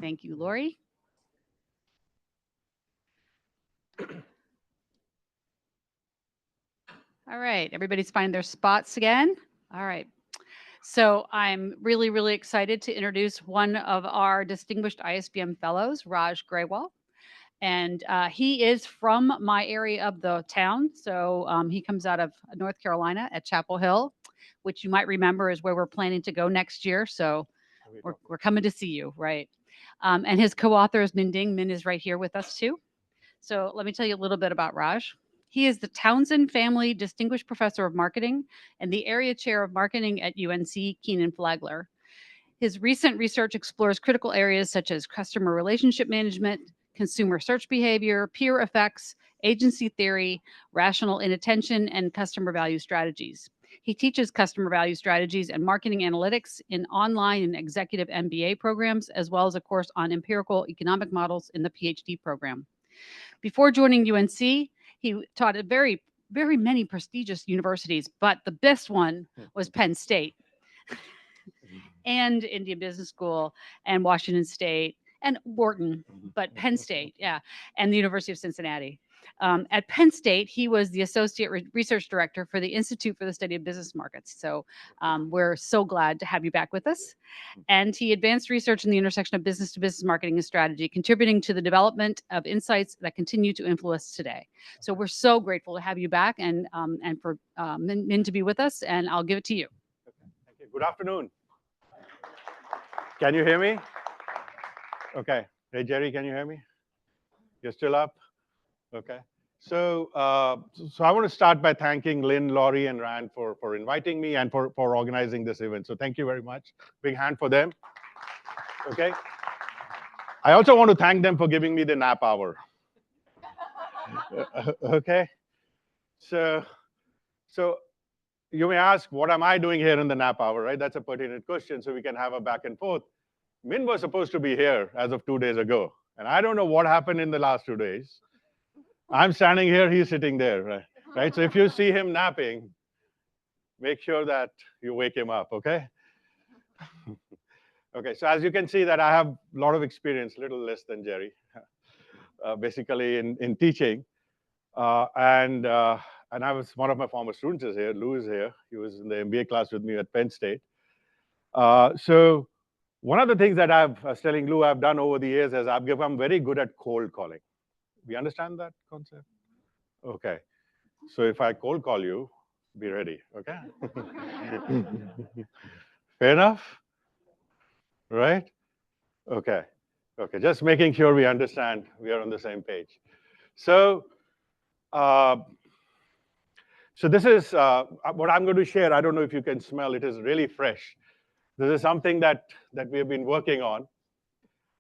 Thank you, Lori. All right, everybody's finding their spots again. All right. So I'm really, really excited to introduce one of our distinguished ISBM fellows, Raj Grewal. And he is from my area of the town. So he comes out of North Carolina at Chapel Hill, which you might remember is where we're planning to go next year. So we're coming to see you, right? And his co-author is Min Ding. Min is right here with us too. So let me tell you a little bit about Raj. He is the Townsend Family Distinguished Professor of Marketing and the Area Chair of Marketing at UNC Kenan-Flagler. His recent research explores critical areas such as customer relationship management, consumer search behavior, peer effects, agency theory, rational inattention, and customer value strategies. He teaches customer value strategies and marketing analytics in online and executive MBA programs, as well as a course on empirical economic models in the PhD program. Before joining UNC, he taught at very many prestigious universities, but the best one was Penn State and Indian Business School and Washington State and Wharton, but Penn State, yeah, and the University of Cincinnati. At Penn State, he was the Associate Research Director for the Institute for the Study of Business Markets. So we're so glad to have you back with us. And he advanced research in the intersection of business-to-business marketing and strategy, contributing to the development of insights that continue to influence today. So we're so grateful to have you back and for Min to be with us, and I'll give it to you. Thank you. Good afternoon. Can you hear me? Okay. Hey, Jerry, can you hear me? You're still up? Okay. So I want to start by thanking Lynn, Laurie, and Rand for inviting me and for organizing this event. So thank you very much. Big hand for them. Okay. I also want to thank them for giving me the nap hour. Okay. So you may ask, what am I doing here in the nap hour, right? That's a pertinent question, so we can have a back and forth. Min was supposed to be here as of 2 days ago, and I don't know what happened in the last 2 days. I'm standing here, he's sitting there, right? So if you see him napping, make sure that you wake him up, okay? Okay, so as you can see that I have a lot of experience, little less than Jerry, basically in teaching. And I was, one of my former students is here, Lou is here. He was in the MBA class with me at Penn State. So one of the things that I was telling Lou I've done over the years is I've become very good at cold calling. We understand that concept? Okay. So if I cold call you, be ready, okay? Fair enough? Right? Okay. Okay, just making sure we understand we are on the same page. So, this is what I'm going to share. I don't know if you can smell, it is really fresh. This is something that we have been working on,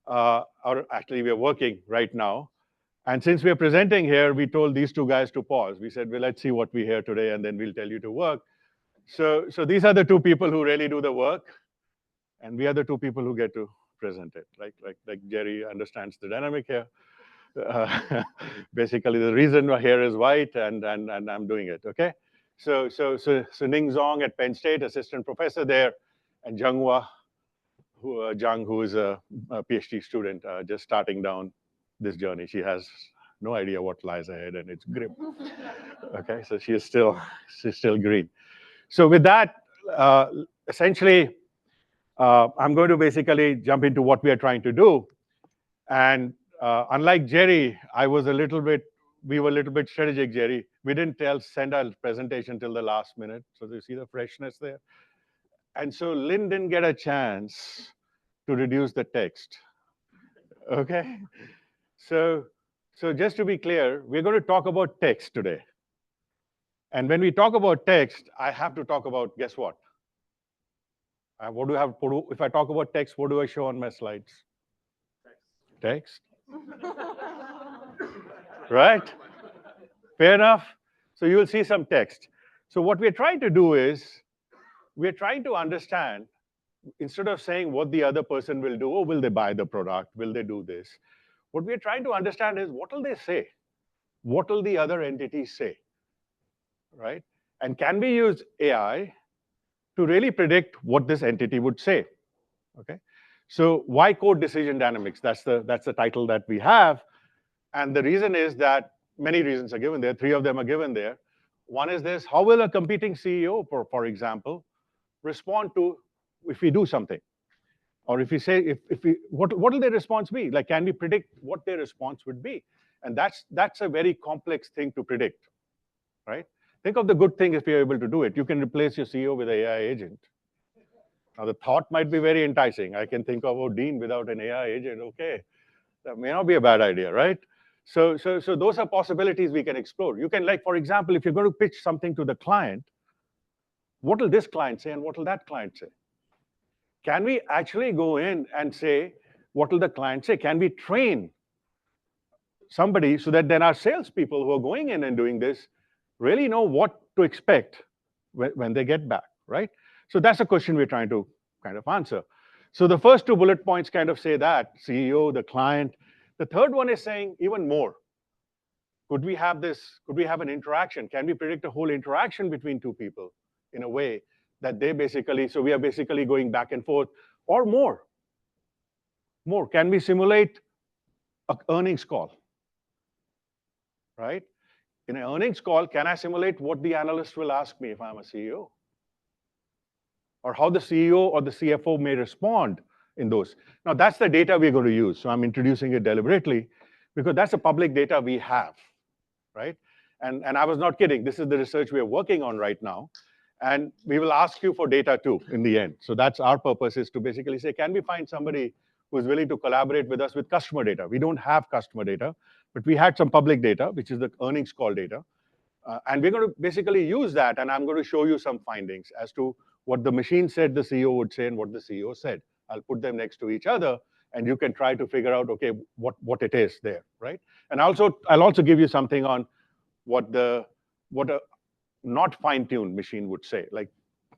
or actually we are working right now. And since we are presenting here, we told these two guys to pause. We said, well, let's see what we hear today, and then we'll tell you to work. So these are the two people who really do the work, and we are the two people who get to present it. Like Jerry understands the dynamic here. Basically, the reason my hair is white, and I'm doing it. Okay. So Ning Zong at Penn State, assistant professor there, and Zhang who is a PhD student, just starting down this journey. She has no idea what lies ahead, and it's grim. Okay, so she's still green. So with that, essentially, I'm going to basically jump into what we are trying to do. And unlike Jerry, we were a little bit strategic, Jerry. We didn't send our presentation till the last minute. So you see the freshness there. And so Lynn didn't get a chance to reduce the text. Okay. So just to be clear, we're going to talk about text today. And when we talk about text, I have to talk about, guess what? What do I have? If I talk about text, what do I show on my slides? Text. Right? Fair enough? So you will see some text. So what we're trying to do is, we're trying to understand, instead of saying what the other person will do, or will they buy the product, will they do this? What we're trying to understand is, what will they say? What will the other entities say? Right? And can we use AI to really predict what this entity would say? Okay. So why code decision dynamics? That's the title that we have. And the reason is that many reasons are given there. 3 of them are given there. One is this: how will a competing CEO, for example, respond to if we do something? Or if we say, if we, what will their response be? Like, can we predict what their response would be? And that's a very complex thing to predict, right? Think of the good thing if you're able to do it. You can replace your CEO with an AI agent. Now, the thought might be very enticing. I can think of, oh, Dean without an AI agent, okay. That may not be a bad idea, right? So those are possibilities we can explore. You can, like, for example, if you're going to pitch something to the client, what will this client say and what will that client say? Can we actually go in and say, what will the client say? Can we train somebody so that then our salespeople who are going in and doing this really know what to expect when they get back, right? So that's a question we're trying to kind of answer. So the first 2 bullet points kind of say that, CEO, the client. The third one is saying even more. Could we have an interaction? Can we predict a whole interaction between 2 people in a way that they basically, so we are basically going back and forth, or more? Can we simulate an earnings call, right? In an earnings call, can I simulate what the analyst will ask me if I'm a CEO? Or how the CEO or the CFO may respond in those. Now, that's the data we're going to use. So I'm introducing it deliberately because that's the public data we have, right? And I was not kidding. This is the research we are working on right now. And we will ask you for data too in the end. So that's our purpose, is to basically say, can we find somebody who is willing to collaborate with us with customer data? We don't have customer data, but we had some public data, which is the earnings call data. And we're going to basically use that, and I'm going to show you some findings as to what the machine said the CEO would say and what the CEO said. I'll put them next to each other, and you can try to figure out, okay, what it is there, right? And I'll also give you something on what a not fine-tuned machine would say. Like,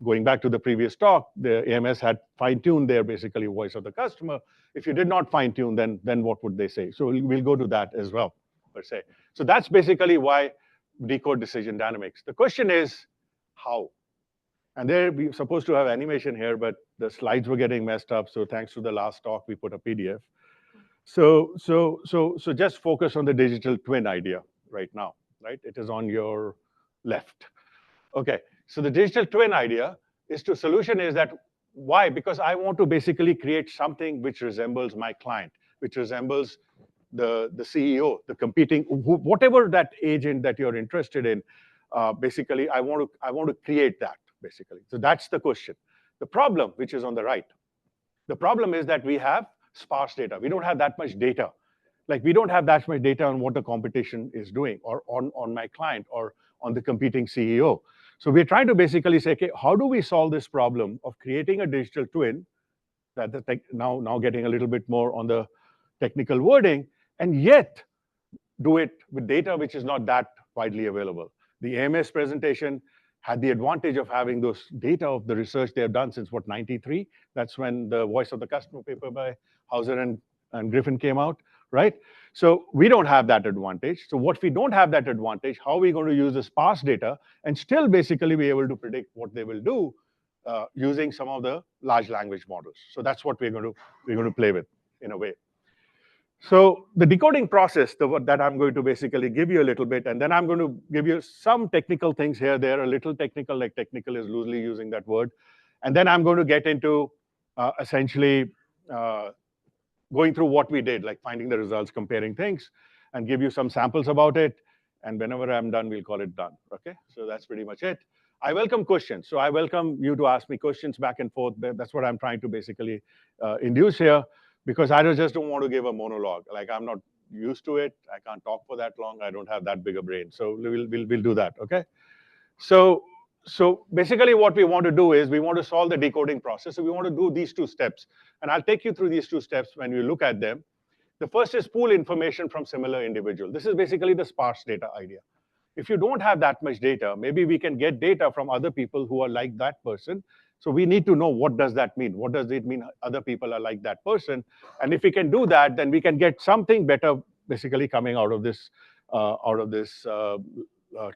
going back to the previous talk, the AMS had fine-tuned their basically voice of the customer. If you did not fine-tune, then what would they say? So we'll go to that as well, per se. So that's basically why decode decision dynamics. The question is, how? And there we're supposed to have animation here, but the slides were getting messed up. So thanks to the last talk, we put a PDF. So just focus on the digital twin idea right now, right? It is on your left. Okay, so the digital twin idea solution is that, why? Because I want to basically create something which resembles my client, which resembles the CEO, the competing, whatever that agent that you're interested in. Basically, I want to create that, basically. So that's the question. The problem, which is on the right, the problem is that we have sparse data. We don't have that much data. Like, we don't have that much data on what the competition is doing, or on my client, or on the competing CEO. So we're trying to basically say, okay, how do we solve this problem of creating a digital twin, that now getting a little bit more on the technical wording, and yet do it with data which is not that widely available. The AMS presentation had the advantage of having those data of the research they have done since, what, 93? That's when the Voice of the Customer paper by Hauser and Griffin came out, right? So we don't have that advantage. So what we don't have that advantage, how are we going to use the sparse data and still basically be able to predict what they will do using some of the large language models? So that's what we're going to play with in a way. So the decoding process that I'm going to basically give you a little bit, and then I'm going to give you some technical things here. They're a little technical, like technical is loosely using that word. And then I'm going to get into essentially going through what we did, like finding the results, comparing things, and give you some samples about it. And whenever I'm done, we'll call it done, okay? So that's pretty much it. I welcome questions. So I welcome you to ask me questions back and forth. That's what I'm trying to basically induce here, because I just don't want to give a monologue. Like, I'm not used to it. I can't talk for that long. I don't have that big a brain. So we'll do that, okay? So basically what we want to do is we want to solve the decoding process. So we want to do these 2 steps. And I'll take you through these 2 steps when we look at them. The first is pool information from similar individuals. This is basically the sparse data idea. If you don't have that much data, maybe we can get data from other people who are like that person. So we need to know, what does that mean? What does it mean other people are like that person? And if we can do that, then we can get something better basically coming out of this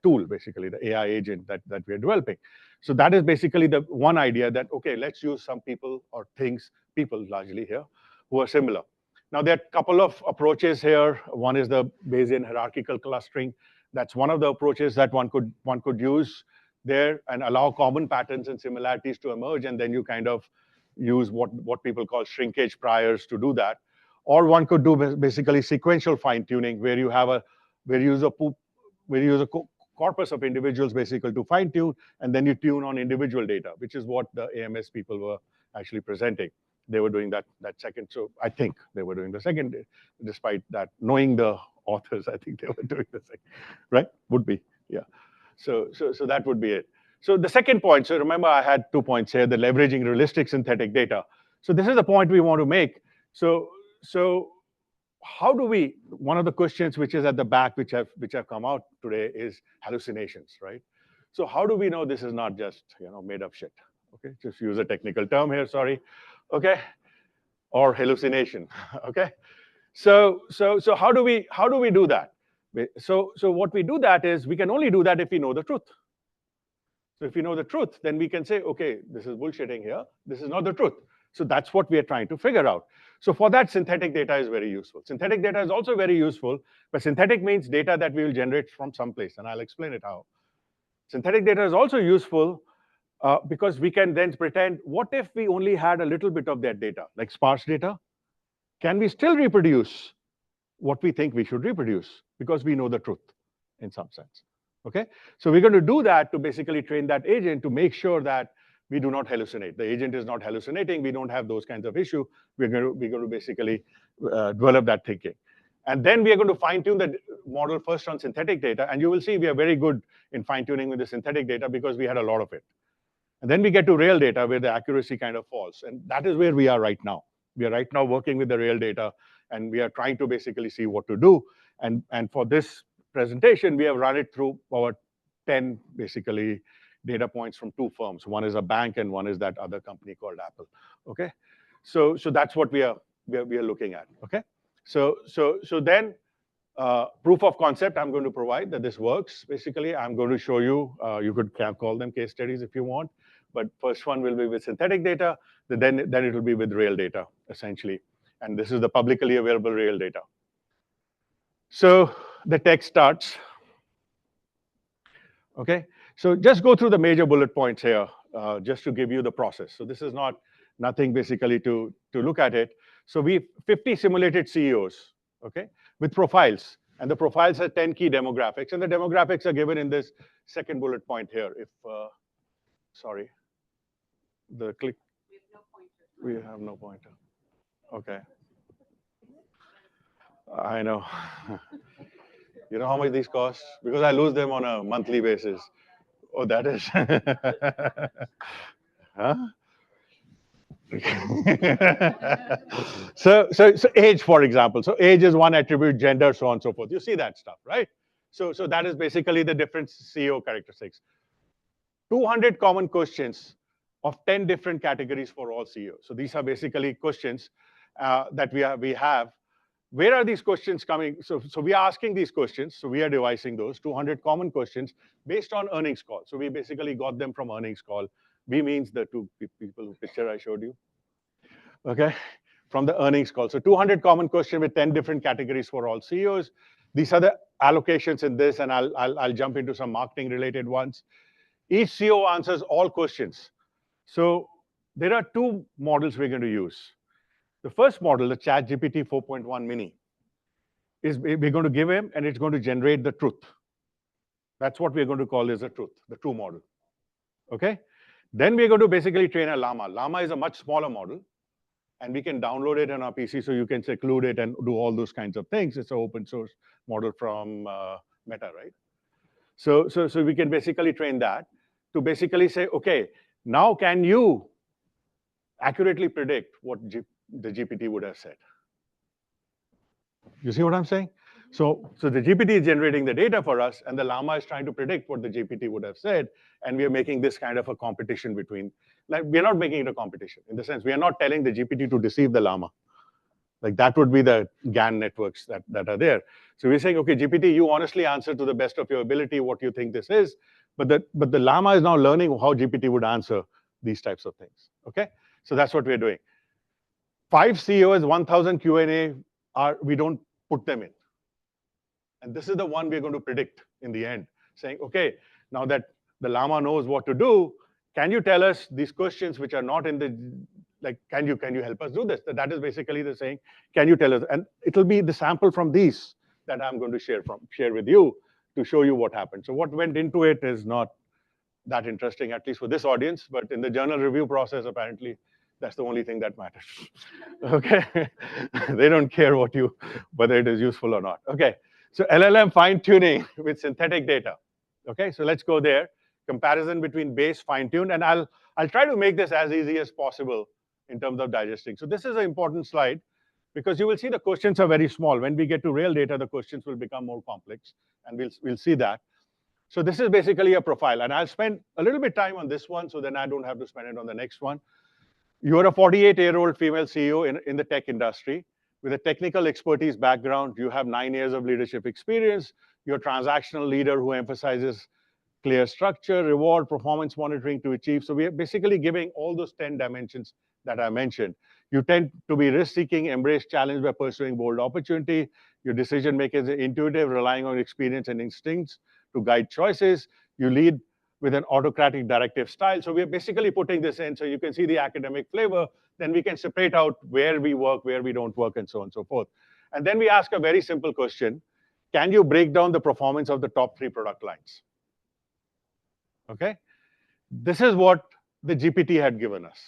tool, basically, the AI agent that we are developing. So that is basically the one idea that, okay, let's use some people or things, people largely here, who are similar. Now, there are a couple of approaches here. One is the Bayesian hierarchical clustering. That's one of the approaches that one could use there and allow common patterns and similarities to emerge, and then you kind of use what people call shrinkage priors to do that. Or one could do basically sequential fine-tuning, where you have where you use a corpus of individuals basically to fine-tune, and then you tune on individual data, which is what the AMS people were actually presenting. They were doing that second. So I think they were doing the second, despite that. Knowing the authors, I think they were doing the second, right? Would be, yeah. So that would be it. So the second point, so remember I had 2 points here, the leveraging realistic synthetic data. So this is the point we want to make. So how do we, one of the questions which is at the back, which have come out today, is hallucinations, right? So how do we know this is not just, made up shit? Okay, just use a technical term here, sorry. Okay, or hallucination. Okay, so how do we do that? So what we do that is, we can only do that if we know the truth. So if we know the truth, then we can say, okay, this is bullshitting here. This is not the truth. So that's what we are trying to figure out. So for that, synthetic data is very useful. Synthetic data is also very useful, but synthetic means data that we will generate from someplace, and I'll explain it how. Synthetic data is also useful because we can then pretend, what if we only had a little bit of that data, like sparse data? Can we still reproduce what we think we should reproduce? Because we know the truth in some sense. Okay, so we're going to do that to basically train that agent to make sure that we do not hallucinate. The agent is not hallucinating. We don't have those kinds of issue. We're going to basically develop that thinking. And then we are going to fine-tune the model first on synthetic data. And you will see we are very good in fine-tuning with the synthetic data because we had a lot of it. And then we get to real data where the accuracy kind of falls. And that is where we are right now. We are right now working with the real data, and we are trying to basically see what to do. And for this presentation, we have run it through our 10 basically data points from 2 firms. One is a bank, and one is that other company called Apple. Okay, so that's what we are looking at. Okay, so then proof of concept I'm going to provide that this works. Basically, I'm going to show you. You could call them case studies if you want, but first one will be with synthetic data. Then it will be with real data essentially, and this is the publicly available real data. So the text starts. Okay, so just go through the major bullet points here, just to give you the process. So this is nothing basically to look at it. So we 50 simulated CEOs, okay, with profiles, and the profiles have 10 key demographics, and the demographics are given in this second bullet point here. If sorry, the click. We have no pointer. Okay. I know. You know how much these cost? Because I lose them on a monthly basis. Oh, that is. Huh? So age, for example. So age is one attribute, gender, so on and so forth. You see that stuff, right? So that is basically the different CEO characteristics. 200 common questions of 10 different categories for all CEOs. So these are basically questions that we have. Where are these questions coming? So we are asking these questions. So we are devising those 200 common questions based on earnings call. So we basically got them from earnings call. We means the 2 people picture I showed you. Okay, from the earnings call. So 200 common question with 10 different categories for all CEOs. These are the allocations in this, and I'll jump into some marketing related ones. Each CEO answers all questions. So there are 2 models we're going to use. The first model, the ChatGPT 4.1 mini, is we're going to give him, and it's going to generate the truth. That's what we're going to call is the truth, the true model. Okay? Then we're going to basically train a llama. Llama is a much smaller model, and we can download it on our PC, so you can seclude it and do all those kinds of things. It's an open source model from Meta, right? So we can basically train that to basically say, okay, now can you accurately predict what the GPT would have said? You see what I'm saying? So the GPT is generating the data for us, and the llama is trying to predict what the GPT would have said, and we are making this kind of a competition between, like, we're not making it a competition in the sense we are not telling the GPT to deceive the llama. Like that would be the GAN networks that are there. So we're saying, okay, GPT, you honestly answer to the best of your ability what you think this is, but the Llama is now learning how GPT would answer these types of things. Okay, so that's what we're doing. 5 CEOs, 1,000 Q&A we don't put them in, and this is the one we're going to predict in the end, saying, okay, now that the Llama knows what to do, can you tell us these questions which are not in the, like, can you help us do this? That is basically the saying, can you tell us? And it'll be the sample from these that I'm going to share with you to show you what happened. So what went into it is not that interesting, at least for this audience, but in the journal review process, apparently, that's the only thing that matters. Okay, they don't care whether it is useful or not. Okay, so LLM fine tuning with synthetic data. Okay, so let's go there. Comparison between base fine tuned, and I'll try to make this as easy as possible in terms of digesting. So this is an important slide because you will see the questions are very small. When we get to real data, the questions will become more complex, and we'll see that. So this is basically a profile, and I'll spend a little bit time on this one, so then I don't have to spend it on the next one. You're a 48-year-old female CEO in the tech industry with a technical expertise background. You have 9 years of leadership experience. You're a transactional leader who emphasizes clear structure, reward, performance monitoring to achieve. So we are basically giving all those 10 dimensions that I mentioned. You tend to be risk-seeking, embrace challenge by pursuing bold opportunity. Your decision-making is intuitive, relying on experience and instincts to guide choices. You lead with an autocratic directive style. So we're basically putting this in so you can see the academic flavor. Then we can separate out where we work, where we don't work, and so on and so forth. And then we ask a very simple question. Can you break down the performance of the top 3 product lines? Okay, this is what the GPT had given us.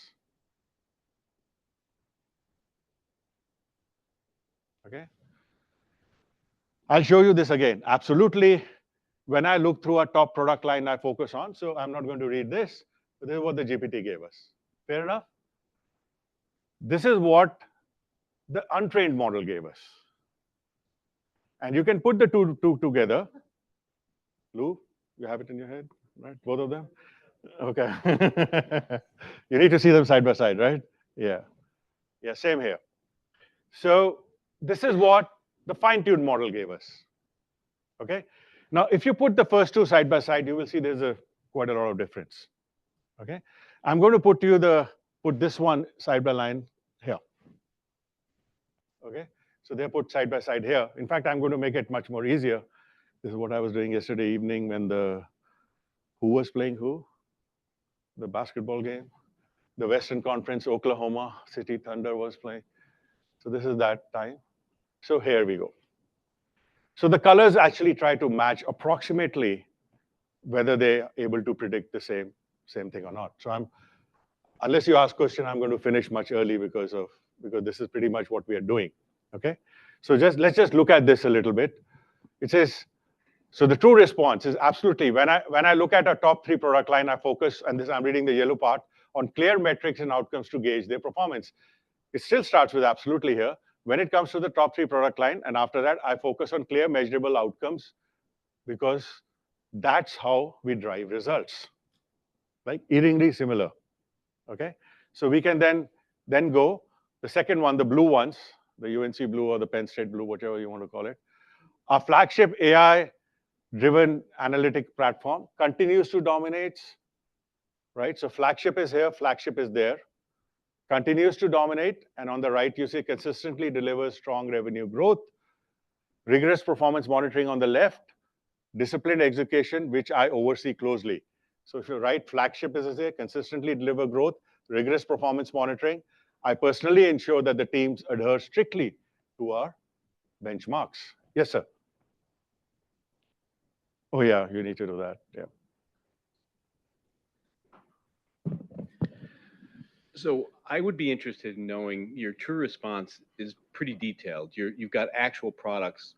Okay, I'll show you this again. Absolutely, when I look through our top product line, I focus on. So I'm not going to read this, but this is what the GPT gave us. Fair enough? This is what the untrained model gave us. And you can put the two together. Lou, you have it in your head, right? Both of them? Okay. You need to see them side by side, right? Yeah. Yeah, same here. So this is what the fine-tuned model gave us. Okay. Now, if you put the first two side by side, you will see there's quite a lot of difference. Okay. I'm going to put this one side by line here. Okay. So they're put side by side here. In fact, I'm going to make it much more easier. This is what I was doing yesterday evening when who was playing who? The basketball game. The Western Conference, Oklahoma City Thunder was playing. So this is that time. So here we go. So the colors actually try to match approximately whether they're able to predict the same thing or not. So unless you ask question, I'm going to finish much early because this is pretty much what we are doing. Okay. So let's just look at this a little bit. It says, so the true response is absolutely, when I look at a top 3 product line, I focus, and this I'm reading the yellow part, on clear metrics and outcomes to gauge their performance. It still starts with absolutely here. When it comes to the top 3 product line, and after that, I focus on clear measurable outcomes because that's how we drive results. Like eeringly similar. Okay. So we can then go, the second one, the blue ones, the UNC blue or the Penn State blue, whatever you want to call it. Our flagship AI-driven analytic platform continues to dominate, right? So flagship is here, flagship is there. Continues to dominate, and on the right, you see consistently delivers strong revenue growth, rigorous performance monitoring on the left, disciplined execution, which I oversee closely. So if you write flagship is here, consistently deliver growth, rigorous performance monitoring, I personally ensure that the teams adhere strictly to our benchmarks. Yes, sir. Oh yeah, you need to do that. Yeah. So I would be interested in knowing your true response is pretty detailed. You've got actual products,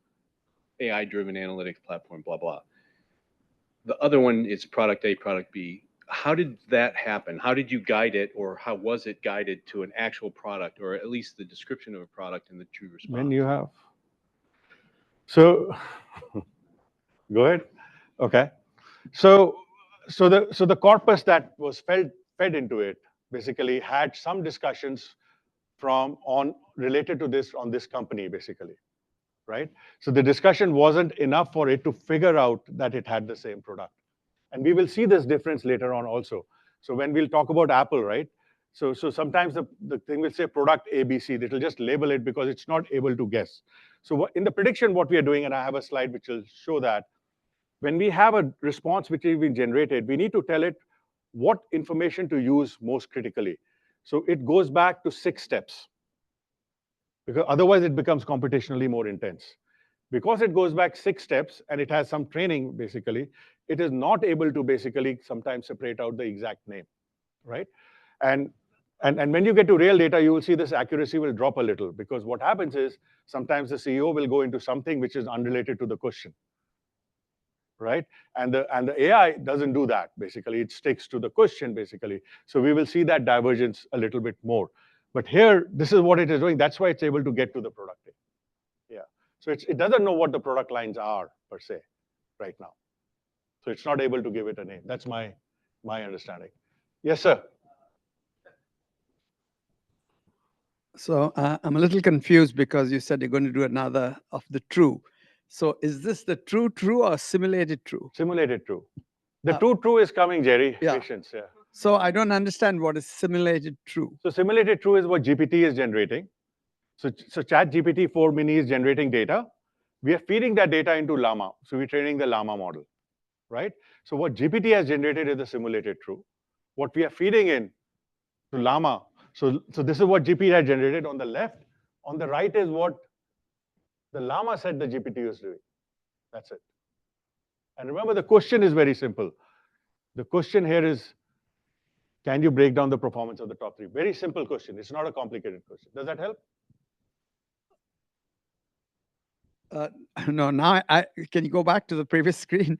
AI-driven analytics platform, blah, blah. The other one is product A, product B. How did that happen? How did you guide it, or how was it guided to an actual product, or at least the description of a product and the true response? When you have. So go ahead. Okay. So the corpus that was fed into it basically had some discussions related to this on this company, basically, right? So the discussion wasn't enough for it to figure out that it had the same product. And we will see this difference later on also. So when we'll talk about Apple, right? So sometimes the thing will say product ABC. It'll just label it because it's not able to guess. So in the prediction, what we are doing, and I have a slide which will show that, when we have a response which has been generated, we need to tell it what information to use most critically. So it goes back to 6 steps, because otherwise it becomes computationally more intense. Because it goes back 6 steps and it has some training, basically, it is not able to basically sometimes separate out the exact name, right? And when you get to real data, you will see this accuracy will drop a little, because what happens is sometimes the CEO will go into something which is unrelated to the question, right? And the AI doesn't do that, basically. It sticks to the question, basically. So we will see that divergence a little bit more. But here, this is what it is doing. That's why it's able to get to the product name. Yeah. So it doesn't know what the product lines are, per se, right now. So it's not able to give it a name. That's my understanding. Yes, sir. So I'm a little confused because you said you're going to do another of the true. So is this the true or simulated true? Simulated true. The true is coming, Jerry. Yeah. Patience, yeah. So I don't understand what is simulated true. So simulated true is what GPT is generating. So ChatGPT 4 Mini is generating data. We are feeding that data into Llama. So we're training the Llama model, right? So what GPT has generated is the simulated true. What we are feeding in to Llama, so this is what GPT has generated on the left. On the right is what the Llama said the GPT was doing. That's it. And remember, the question is very simple. The question here is, can you break down the performance of the top 3? Very simple question. It's not a complicated question. Does that help? No, now can you go back to the previous screen?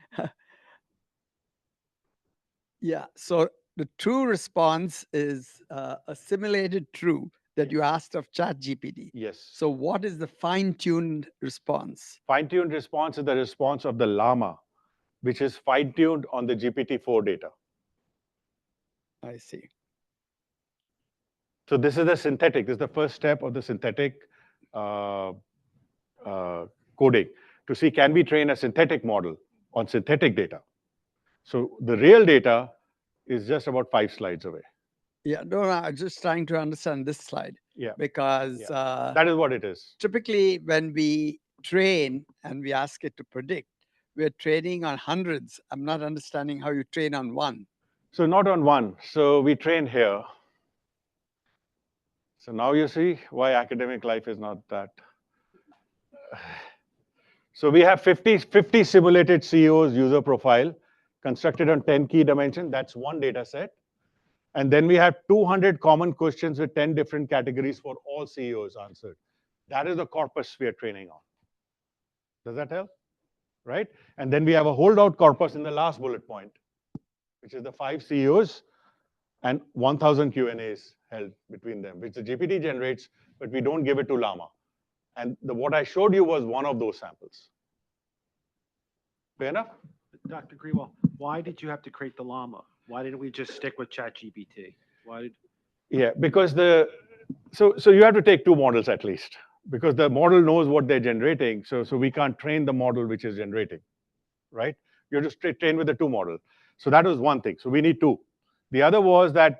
Yeah, so the true response is a simulated true that you asked of ChatGPT. Yes. So what is the fine-tuned response? Fine-tuned response is the response of the Llama, which is fine-tuned on the GPT-4 data. I see. So this is the synthetic. This is the first step of the synthetic coding to see, can we train a synthetic model on synthetic data? So the real data is just about 5 slides away. Yeah, no, I'm just trying to understand this slide. Yeah. Because that is what it is. Typically, when we train and we ask it to predict, we're training on hundreds. I'm not understanding how you train on one. So not on one. So we train here. So now you see why academic life is not that. So we have 50 simulated CEOs user profile constructed on 10 key dimensions. That's one data set. And then we have 200 common questions with 10 different categories for all CEOs answered. That is the corpus we are training on. Does that help? Right? And then we have a holdout corpus in the last bullet point, which is the 5 CEOs and 1,000 Q&As held between them, which the GPT generates, but we don't give it to Llama. And what I showed you was one of those samples. Fair enough? Dr. Grewal, why did you have to create the Llama? Why didn't we just stick with ChatGPT? Yeah, because so you have to take 2 models at least, because the model knows what they're generating. So we can't train the model which is generating, right? You have to train with the 2 model. So that was one thing. So we need 2. The other was that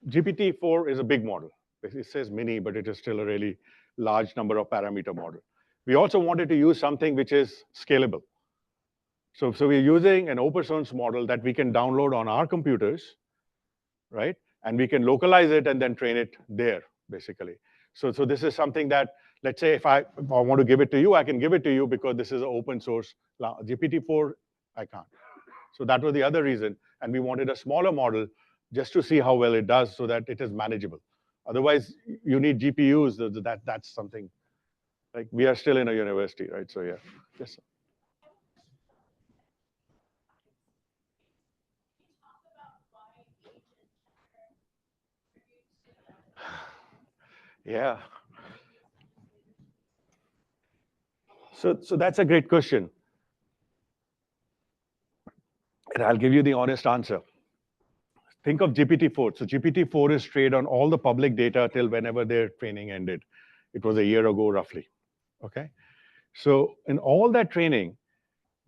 GPT-4 is a big model. It says mini, but it is still a really large number of parameter model. We also wanted to use something which is scalable. So we're using an open source model that we can download on our computers, right? And we can localize it and then train it there, basically. So this is something that, let's say if I want to give it to you, I can give it to you because this is an open source. GPT-4, I can't. So that was the other reason. And we wanted a smaller model just to see how well it does so that it is manageable. Otherwise, you need GPUs. That's something, like we are still in a university, right? So yeah, yes, sir. Yeah. So that's a great question. And I'll give you the honest answer. think of GPT-4. So GPT-4 is trained on all the public data till whenever their training ended. It was a year ago, roughly. Okay. So in all that training,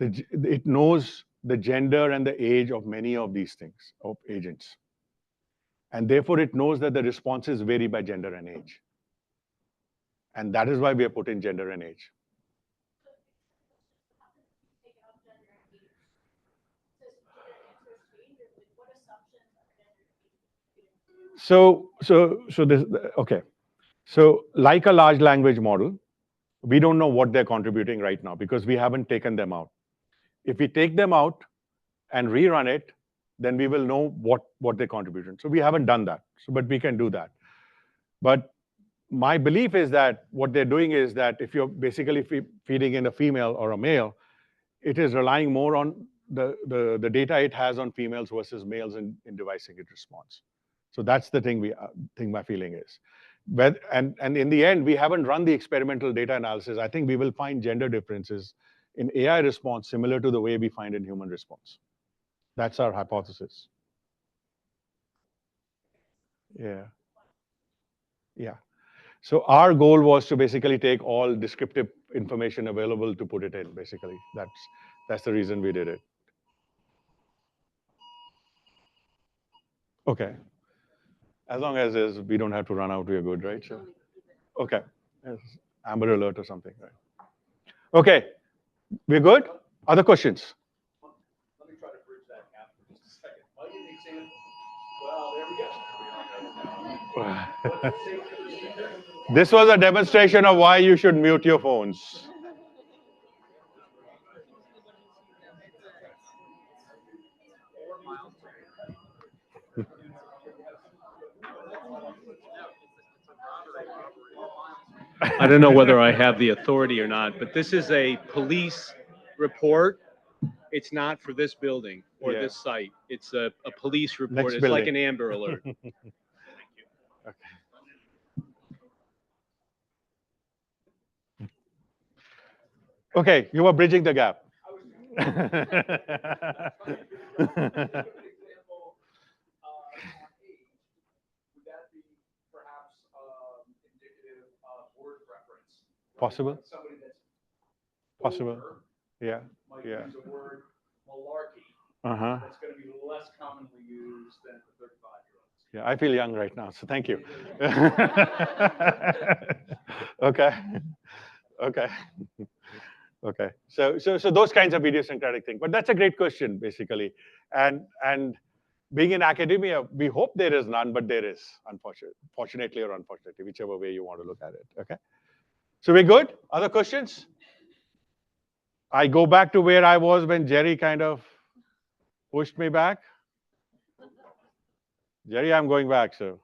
it knows the gender and the age of many of these things, of agents. And therefore, it knows that the responses vary by gender and age. And that is why we have put in gender and age. Okay. So like a large language model, we don't know what they're contributing right now because we haven't taken them out. If we take them out and rerun it, then we will know what they contributed. So we haven't done that, but we can do that. But my belief is that what they're doing is that if you're basically feeding in a female or a male, it is relying more on the data it has on females versus males in devising its response. So that's the thing my feeling is. And in the end, we haven't run the experimental data analysis. I think we will find gender differences in AI response similar to the way we find in human response. That's our hypothesis. Yeah. Yeah. So our goal was to basically take all descriptive information available to put it in, basically. That's the reason we did it. Okay. As long as we don't have to run out, we're good, right? So, okay. Amber alert or something, right? Okay. We're good? Other questions? Let me try to bridge that gap for just a second. I'll give you an example. Well, there we go. This was a demonstration of why you should mute your phones. I don't know whether I have the authority or not, but this is a police report. It's not for this building or this site. It's a police report. Next It's building. like an Amber Alert. Thank you. Okay, you were bridging the gap. Possible. Possible. Yeah. Might Yeah. use the word malarkey. Uh-huh. That's going to be less commonly used than for 35-year-olds. Yeah, I feel young right now, so thank you. Okay. Okay. Okay. So those kinds of idiosyncratic things. But that's a great question, basically. And being in academia, we hope there is none, but there is, fortunately or unfortunately, whichever way you want to look at it. Okay. So we're good? Other questions? I go back to where I was when Jerry kind of pushed me back. Jerry, I'm going back, so.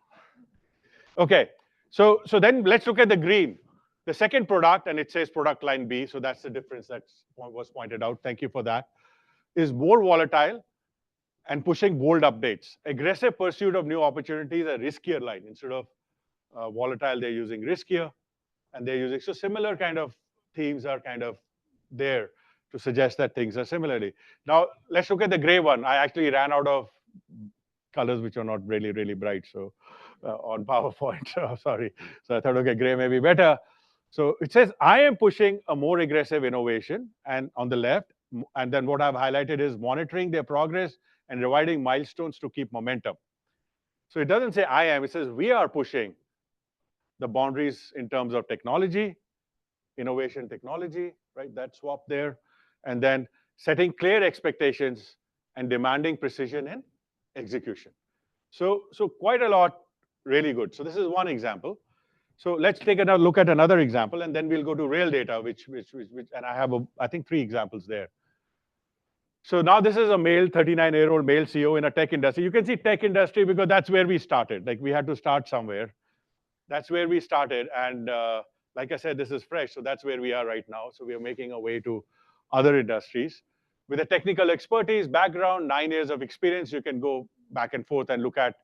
Okay, so then let's look at the green. The second product, and it says product line B, so that's the difference that was pointed out. Thank you for that. Is more volatile and pushing bold updates. Aggressive pursuit of new opportunities, a riskier line. Instead of volatile, they're using riskier, and they're using, so similar kind of themes are kind of there to suggest that things are similarly. Now, let's look at the gray one. I actually ran out of colors which are not really, really bright, so on PowerPoint, sorry. So I thought, okay, gray may be better. So it says, I am pushing a more aggressive innovation, and on the left, and then what I've highlighted is monitoring their progress and rewarding milestones to keep momentum. So it doesn't say I am, it says we are pushing the boundaries in terms of technology, innovation technology, right? That swap there. And then setting clear expectations and demanding precision in execution. So quite a lot, really good. So this is one example. So let's take another look at another example, and then we'll go to real data, which and I have, I think, 3 examples there. So now this is a male, 39-year-old male CEO in a tech industry. You can see tech industry because that's where we started. Like we had to start somewhere. That's where we started. And like I said, this is fresh. So that's where we are right now. So we are making our way to other industries. With a technical expertise, background, 9 years of experience, you can go back and forth and look at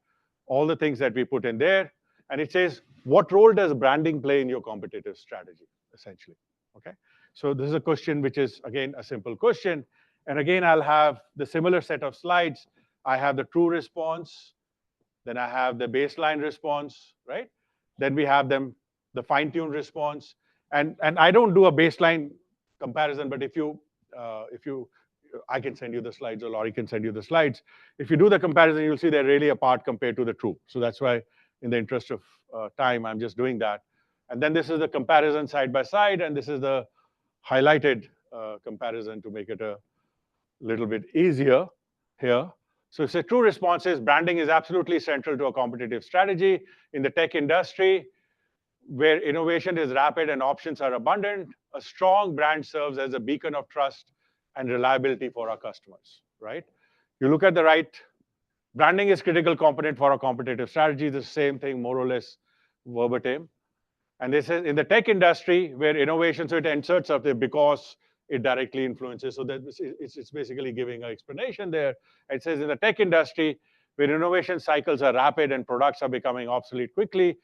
all the things that we put in there. And it says, what role does branding play in your competitive strategy, essentially? Okay. So this is a question which is, again, a simple question. And again, I'll have the similar set of slides, I have the true response, then I have the baseline response, right? Then we have the fine-tuned response. And I don't do a baseline comparison, but if you, I can send you the slides, or Laurie can send you the slides. If you do the comparison, you'll see they're really apart compared to the true. So that's why, in the interest of time, I'm just doing that. And then this is the comparison side by side, and this is the highlighted comparison to make it a little bit easier here. So it's a true response is branding is absolutely central to a competitive strategy in the tech industry, where innovation is rapid and options are abundant. A strong brand serves as a beacon of trust and reliability for our customers, right? You look at the right, branding is critical component for a competitive strategy. The same thing, more or less verbatim. And this is in the tech industry where innovation, so it inserts up there because it directly influences. So that it's basically giving an explanation there. It says in the tech industry, where innovation cycles are rapid and products are becoming obsolete quickly,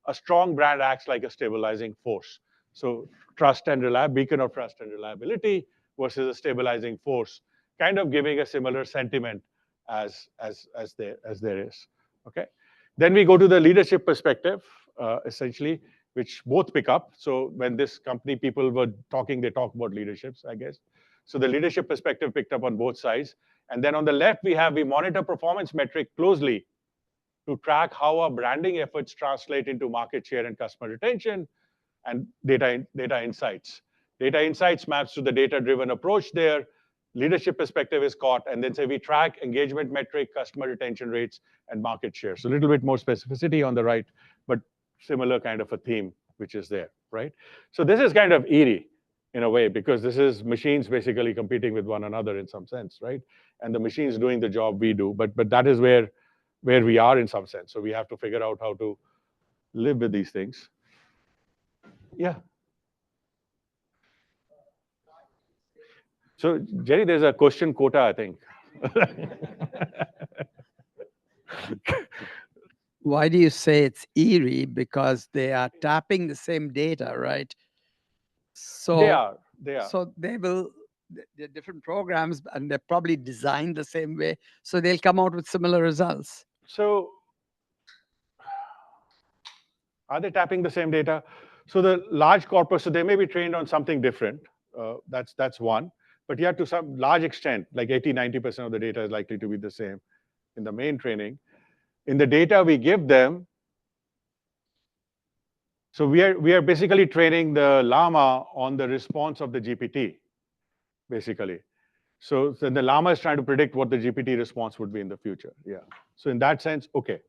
a strong brand acts like a stabilizing force. So trust and beacon of trust and reliability versus a stabilizing force, kind of giving a similar sentiment as there is. Okay. Then we go to the leadership perspective, essentially, which both pick up. So when this company people were talking, they talk about leaderships, I guess. So the leadership perspective picked up on both sides. And then on the left, we monitor performance metric closely to track how our branding efforts translate into market share and customer retention and data insights. Data insights maps to the data-driven approach there. Leadership perspective is caught, and then say we track engagement metric, customer retention rates, and market share. So a little bit more specificity on the right, but similar kind of a theme which is there, right? So this is kind of eerie in a way, because this is machines basically competing with one another in some sense, right? And the machines doing the job we do, but that is where we are in some sense. So we have to figure out how to live with these things. Yeah. So Jerry, there's a question quota, I think. Why do you say it's eerie? Because they are tapping the same data, right? So They are. So they're different programs, and they're probably designed the same way. So they'll come out with similar results. So are they tapping the same data? So the large corpus, so they may be trained on something different. That's one. But yet to some large extent, like 80–90% of the data is likely to be the same in the main training. In the data we give them, so we are basically training the llama on the response of the GPT, basically. So then the llama is trying to predict what the GPT response would be in the future. Yeah. So in that sense, okay.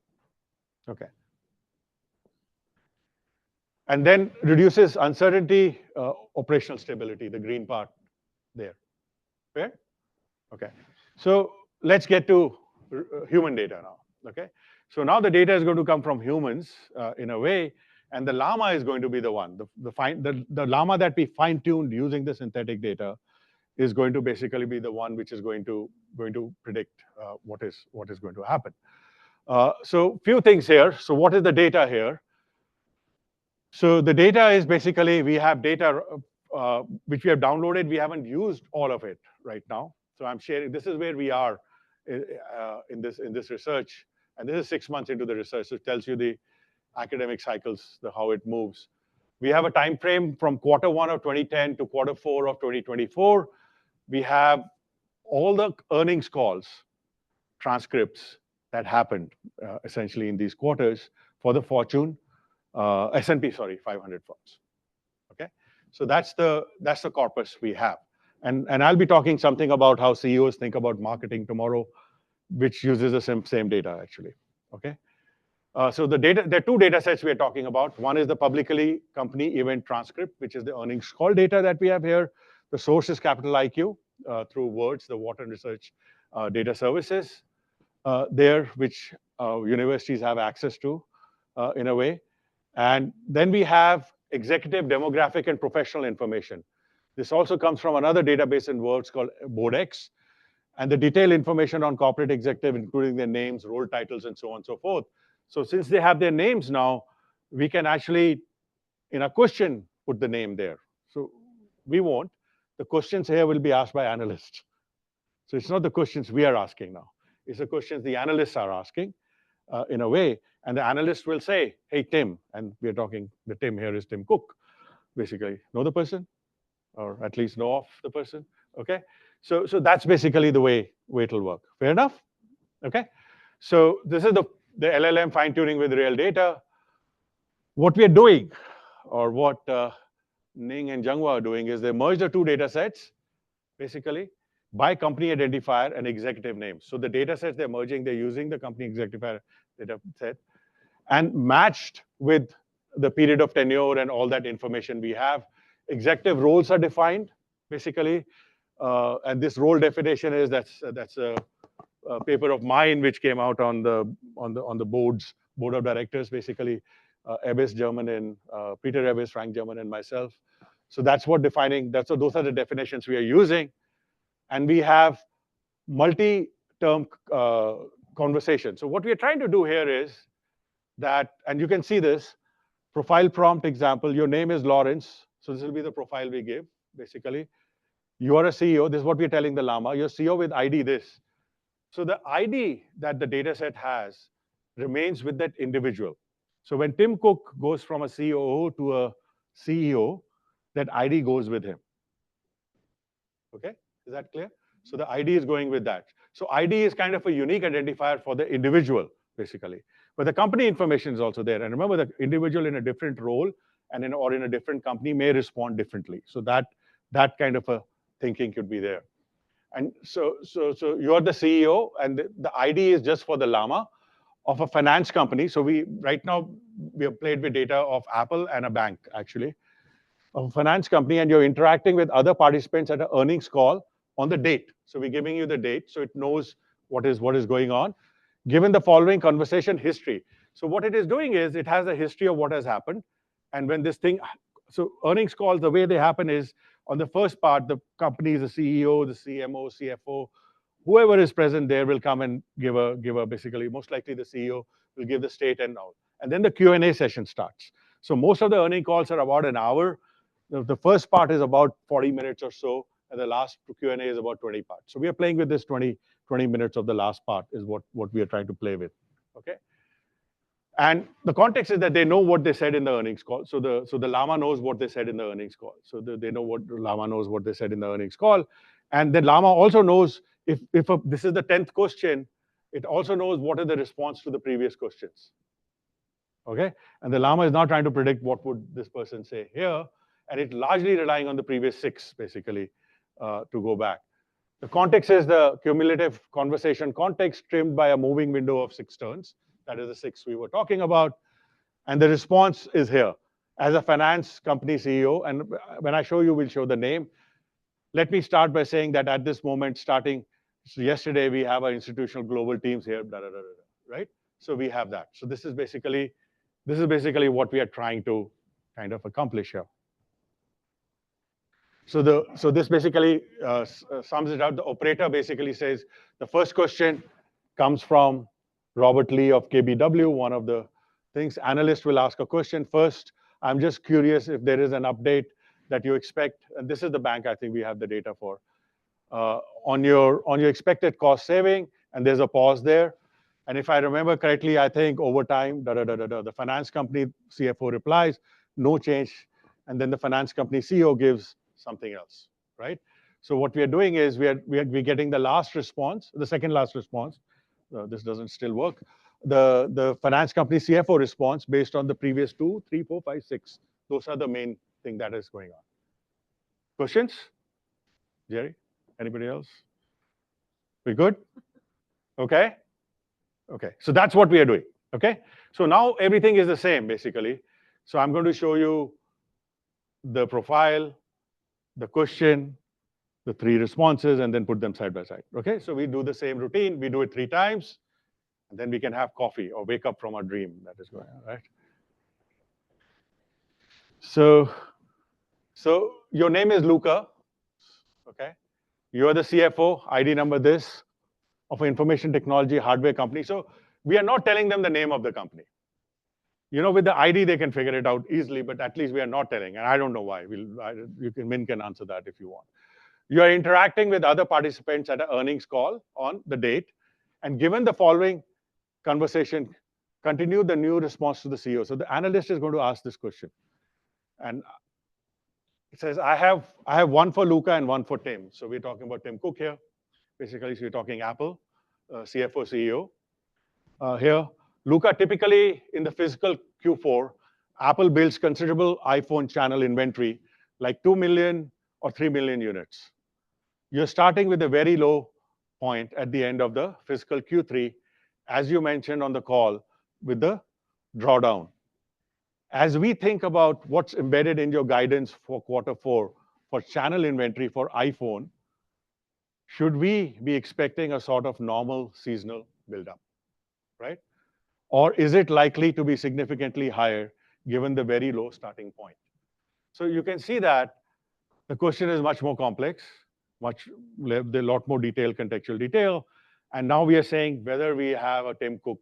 And then reduces uncertainty, operational stability, the green part there. Fair? Okay. So let's get to human data now. Okay. So now the data is going to come from humans in a way, and the llama is going to be the one. The llama that we fine-tuned using the synthetic data is going to basically be the one which is going to predict what is going to happen. So few things here. So what is the data here? So the data is basically, we have data which we have downloaded. We haven't used all of it right now. So I'm sharing, this is where we are in this research. And this is 6 months into the research, so it tells you the academic cycles, how it moves. We have a time frame from Q1 of 2010 to Q4 of 2024. We have all the earnings calls, transcripts that happened essentially in these quarters for the Fortune, S&P, 500 firms. Okay, so that's the corpus we have, and I'll be talking something about how CEOs think about marketing tomorrow, which uses the same data actually. Okay, so the data, there are two data sets we are talking about. One is the publicly company event transcript, which is the earnings call data that we have here. The source is Capital IQ through WORDS, the Wharton Research Data Services there, which universities have access to in a way. And then we have executive demographic and professional information. This also comes from another database in WORDS called BORDEX, and the detailed information on corporate executive, including their names, role titles, and so on and so forth. So since they have their names now, we can actually, in a question, put the name there. So we won't. The questions here will be asked by analysts. So it's not the questions we are asking now. It's the questions the analysts are asking in a way. And the analyst will say, hey, Tim, and we're talking, the Tim here is Tim Cook, basically. Know the person? Or at least know of the person, okay? So that's basically the way it'll work. Fair enough? Okay? So this is the LLM fine-tuning with real data. What we are doing, or what Ning and Junghwa are doing, is they merge the two data sets, basically, by company identifier and executive name. So the data sets they're merging, they're using the company executive data set, and matched with the period of tenure and all that information we have. Executive roles are defined, basically, and this role definition is that's a paper of mine which came out on the board of directors, basically, Ebbes German and Peter Ebbes, Frank German, and myself. So that's what defining. Those are the definitions we are using, and we have multi-term conversation. So what we are trying to do here is that, and you can see this profile prompt example. Your name is Lawrence, so this will be the profile we give, basically. You are a CEO. This is what we're telling the Llama. You're CEO with ID this. So the ID that the data set has remains with that individual. So when Tim Cook goes from a COO to a CEO, that ID goes with him. Okay, is that clear? So the ID is going with that. So ID is kind of a unique identifier for the individual, basically. But the company information is also there. And remember, the individual in a different role and or in a different company may respond differently. So that kind of a thinking could be there. And so you're the CEO, and the ID is just for the Llama of a finance company. So right now we have played with data of Apple and a bank, actually, of a finance company, and you're interacting with other participants at an earnings call on the date. So we're giving you the date, so it knows what is going on. Given the following conversation history. So what it is doing is it has a history of what has happened. And when this thing, so earnings calls, the way they happen is on the first part, the company is the CEO, the CMO, CFO, whoever is present there will come and give a basically, most likely the CEO will give the state and all. And then the Q&A session starts. So most of the earning calls are about an hour. The first part is about 40 minutes or so, and the last Q&A is about 20 parts. So we are playing with this 20 minutes of the last part is what we are trying to play with, okay? And the context is that they know what they said in the earnings call. So the Llama knows what they said in the earnings call. So they know what the Llama knows what they said in the earnings call. And the Llama also knows if this is the 10th question, it also knows what are the response to the previous questions, okay? And the Llama is not trying to predict what would this person say here, and it's largely relying on the previous 6, basically, to go back. The context is the cumulative conversation context trimmed by a moving window of 6 turns. That is the 6 we were talking about. And the response is here. As a finance company CEO, and when I show you, we'll show the name. Let me start by saying that at this moment, starting yesterday, we have our institutional global teams here, right? So we have that. So this is basically what we are trying to kind of accomplish here. So this basically sums it out. The operator basically says the first question comes from Robert Lee of KBW, one of the things. Analyst will ask a question first. I'm just curious if there is an update that you expect, and this is the bank I think we have the data for, on your expected cost saving, and there's a pause there. And if I remember correctly, I think over time, the finance company CFO replies, no change, and then the finance company CEO gives something else, right? So what we are doing is we're getting the last response, the second last response. This doesn't still work. The finance company CFO response based on the previous 2, 3, 4, 5, 6. Those are the main thing that is going on. Questions? Jerry? Anybody else? We good? Okay. Okay. So that's what we are doing. Okay. So now everything is the same basically. So I'm going to show you the profile, the question, the 3 responses, and then put them side by side. Okay, so we do the same routine. We do it 3 times, and then we can have coffee or wake up from our dream that is going on, right? So your name is Luca. Okay, you are the CFO. ID number this of an information technology hardware company. So we are not telling them the name of the company. You know, with the ID, they can figure it out easily, but at least we are not telling. And I don't know why. Min can answer that if you want. You are interacting with other participants at an earnings call on the date. And given the following conversation, continue the new response to the CEO. So the analyst is going to ask this question. And it says, I have one for Luca and one for Tim. So we're talking about Tim Cook here. Basically, so we're talking Apple, CFO, CEO. Here, Luca, typically in the fiscal Q4, Apple builds considerable iPhone channel inventory, like 2 million or 3 million units. You're starting with a very low point at the end of the fiscal Q3, as you mentioned on the call, with the drawdown. As we think about what's embedded in your guidance for Q4 for channel inventory for iPhone, should we be expecting a sort of normal seasonal buildup, right? Or is it likely to be significantly higher given the very low starting point? So you can see that the question is much more complex, there's a lot more detail, contextual detail. And now we are saying whether we have a Tim Cook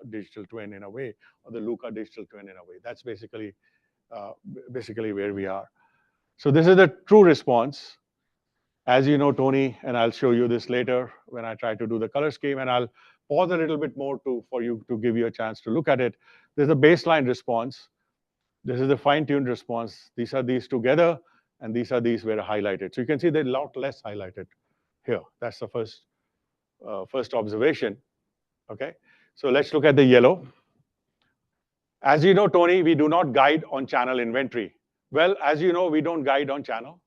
digital twin in a way, or the Luca digital twin in a way. That's basically where we are. So this is the true response. As you know, Tony, and I'll show you this later when I try to do the color scheme, and I'll pause a little bit more for you to give you a chance to look at it. There's a baseline response. This is the fine-tuned response. These are these together, and these were highlighted. So you can see they're a lot less highlighted here. That's the first observation. Okay, so let's look at the yellow. As you know, Tony, we do not guide on channel inventory. Well, as you know, we don't guide on channel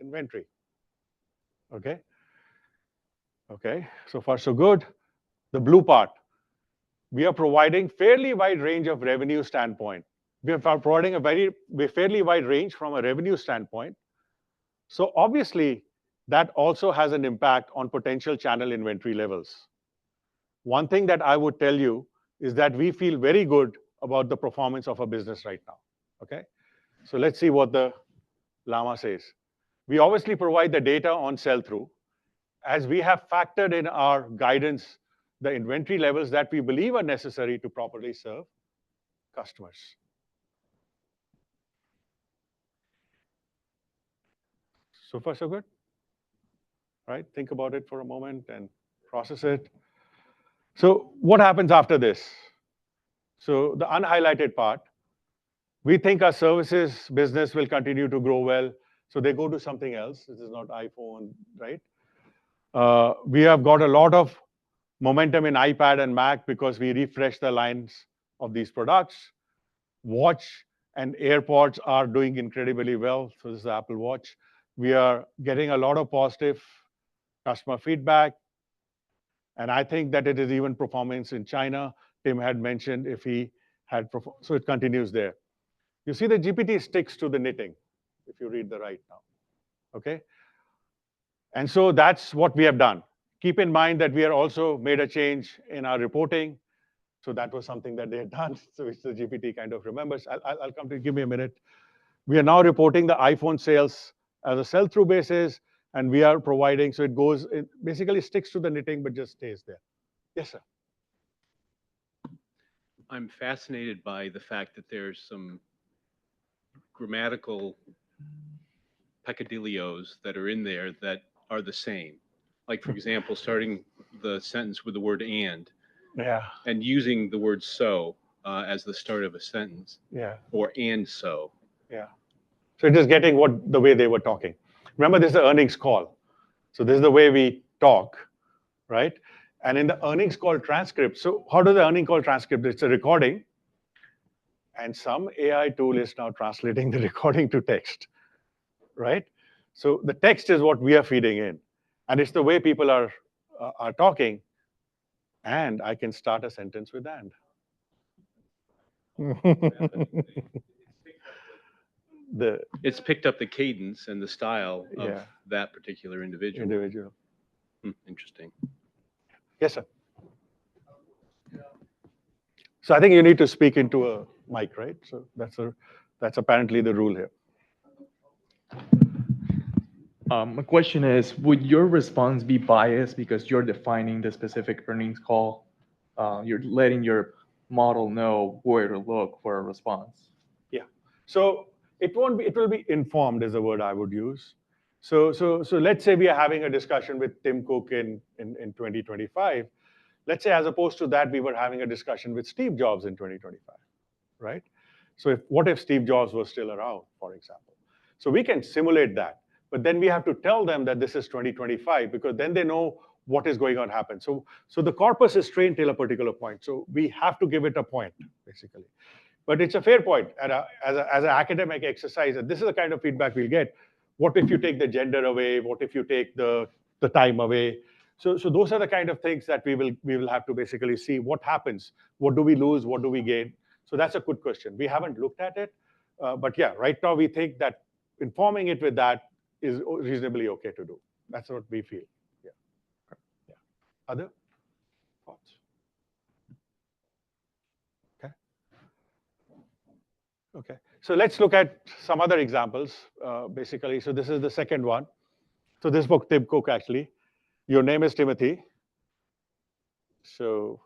inventory. Okay. Okay, so far so good. The blue part, we are providing fairly wide range of revenue standpoint. We are providing a fairly wide range from a revenue standpoint. So obviously, that also has an impact on potential channel inventory levels. One thing that I would tell you is that we feel very good about the performance of our business right now. Okay, so let's see what the Llama says. We obviously provide the data on sell-through, as we have factored in our guidance the inventory levels that we believe are necessary to properly serve customers. So far, so good. Right? Think about it for a moment and process it. So what happens after this? So the unhighlighted part, we think our services business will continue to grow well. So they go to something else. This is not iPhone, right? We have got a lot of momentum in iPad and Mac because we refresh the lines of these products. Watch and AirPods are doing incredibly well. So this is the Apple Watch. We are getting a lot of positive customer feedback. And I think that it is even performance in China. Tim had mentioned if he had, so it continues there. You see the GPT sticks to the knitting, if you read the right now, okay? And so that's what we have done. Keep in mind that we are also made a change in our reporting. So that was something that they had done, so which the GPT kind of remembers. I'll come to, give me a minute. We are now reporting the iPhone sales as a sell-through basis, and we are providing, so it goes, it basically sticks to the knitting, but just stays there. Yes, sir. I'm fascinated by the fact that there's some grammatical peccadillos that are in there that are the same. Like, for example, starting the sentence with the word and using the word so as the start of a sentence. Yeah. Or and so. Yeah. So it is getting the way they were talking. Remember, this is the earnings call. So this is the way we talk, right? And in the earnings call transcript, so how does the earnings call transcript? It's a recording, and some AI tool is now translating the recording to text, right? So the text is what we are feeding in, and it's the way people are talking. And I can start a sentence with and. It's picked up the cadence and the style of that particular individual. Interesting. Yes, sir. So I think you need to speak into a mic, right? So that's apparently the rule here. My question is, would your response be biased because you're defining the specific earnings call? You're letting your model know where to look for a response. Yeah. So it won't be. It will be informed is the word I would use. So let's say we are having a discussion with Tim Cook in 2025. Let's say as opposed to that, we were having a discussion with Steve Jobs in 2025, right? So what if Steve Jobs was still around, for example? So we can simulate that, but then we have to tell them that this is 2025 because then they know what is going on happen. So the corpus is trained till a particular point. So we have to give it a point, basically. But it's a fair point as an academic exercise, and this is the kind of feedback we'll get. What if you take the gender away? What if you take the time away? So those are the kind of things that we will have to basically see what happens. What do we lose? What do we gain? So that's a good question. We haven't looked at it, but yeah, right now we think that informing it with that is reasonably okay to do. That's what we feel. Yeah. Yeah. Other thoughts? Okay. Okay. So let's look at some other examples, basically. So this is the second one. So this book, Tim Cook, actually. Your name is Timothy. So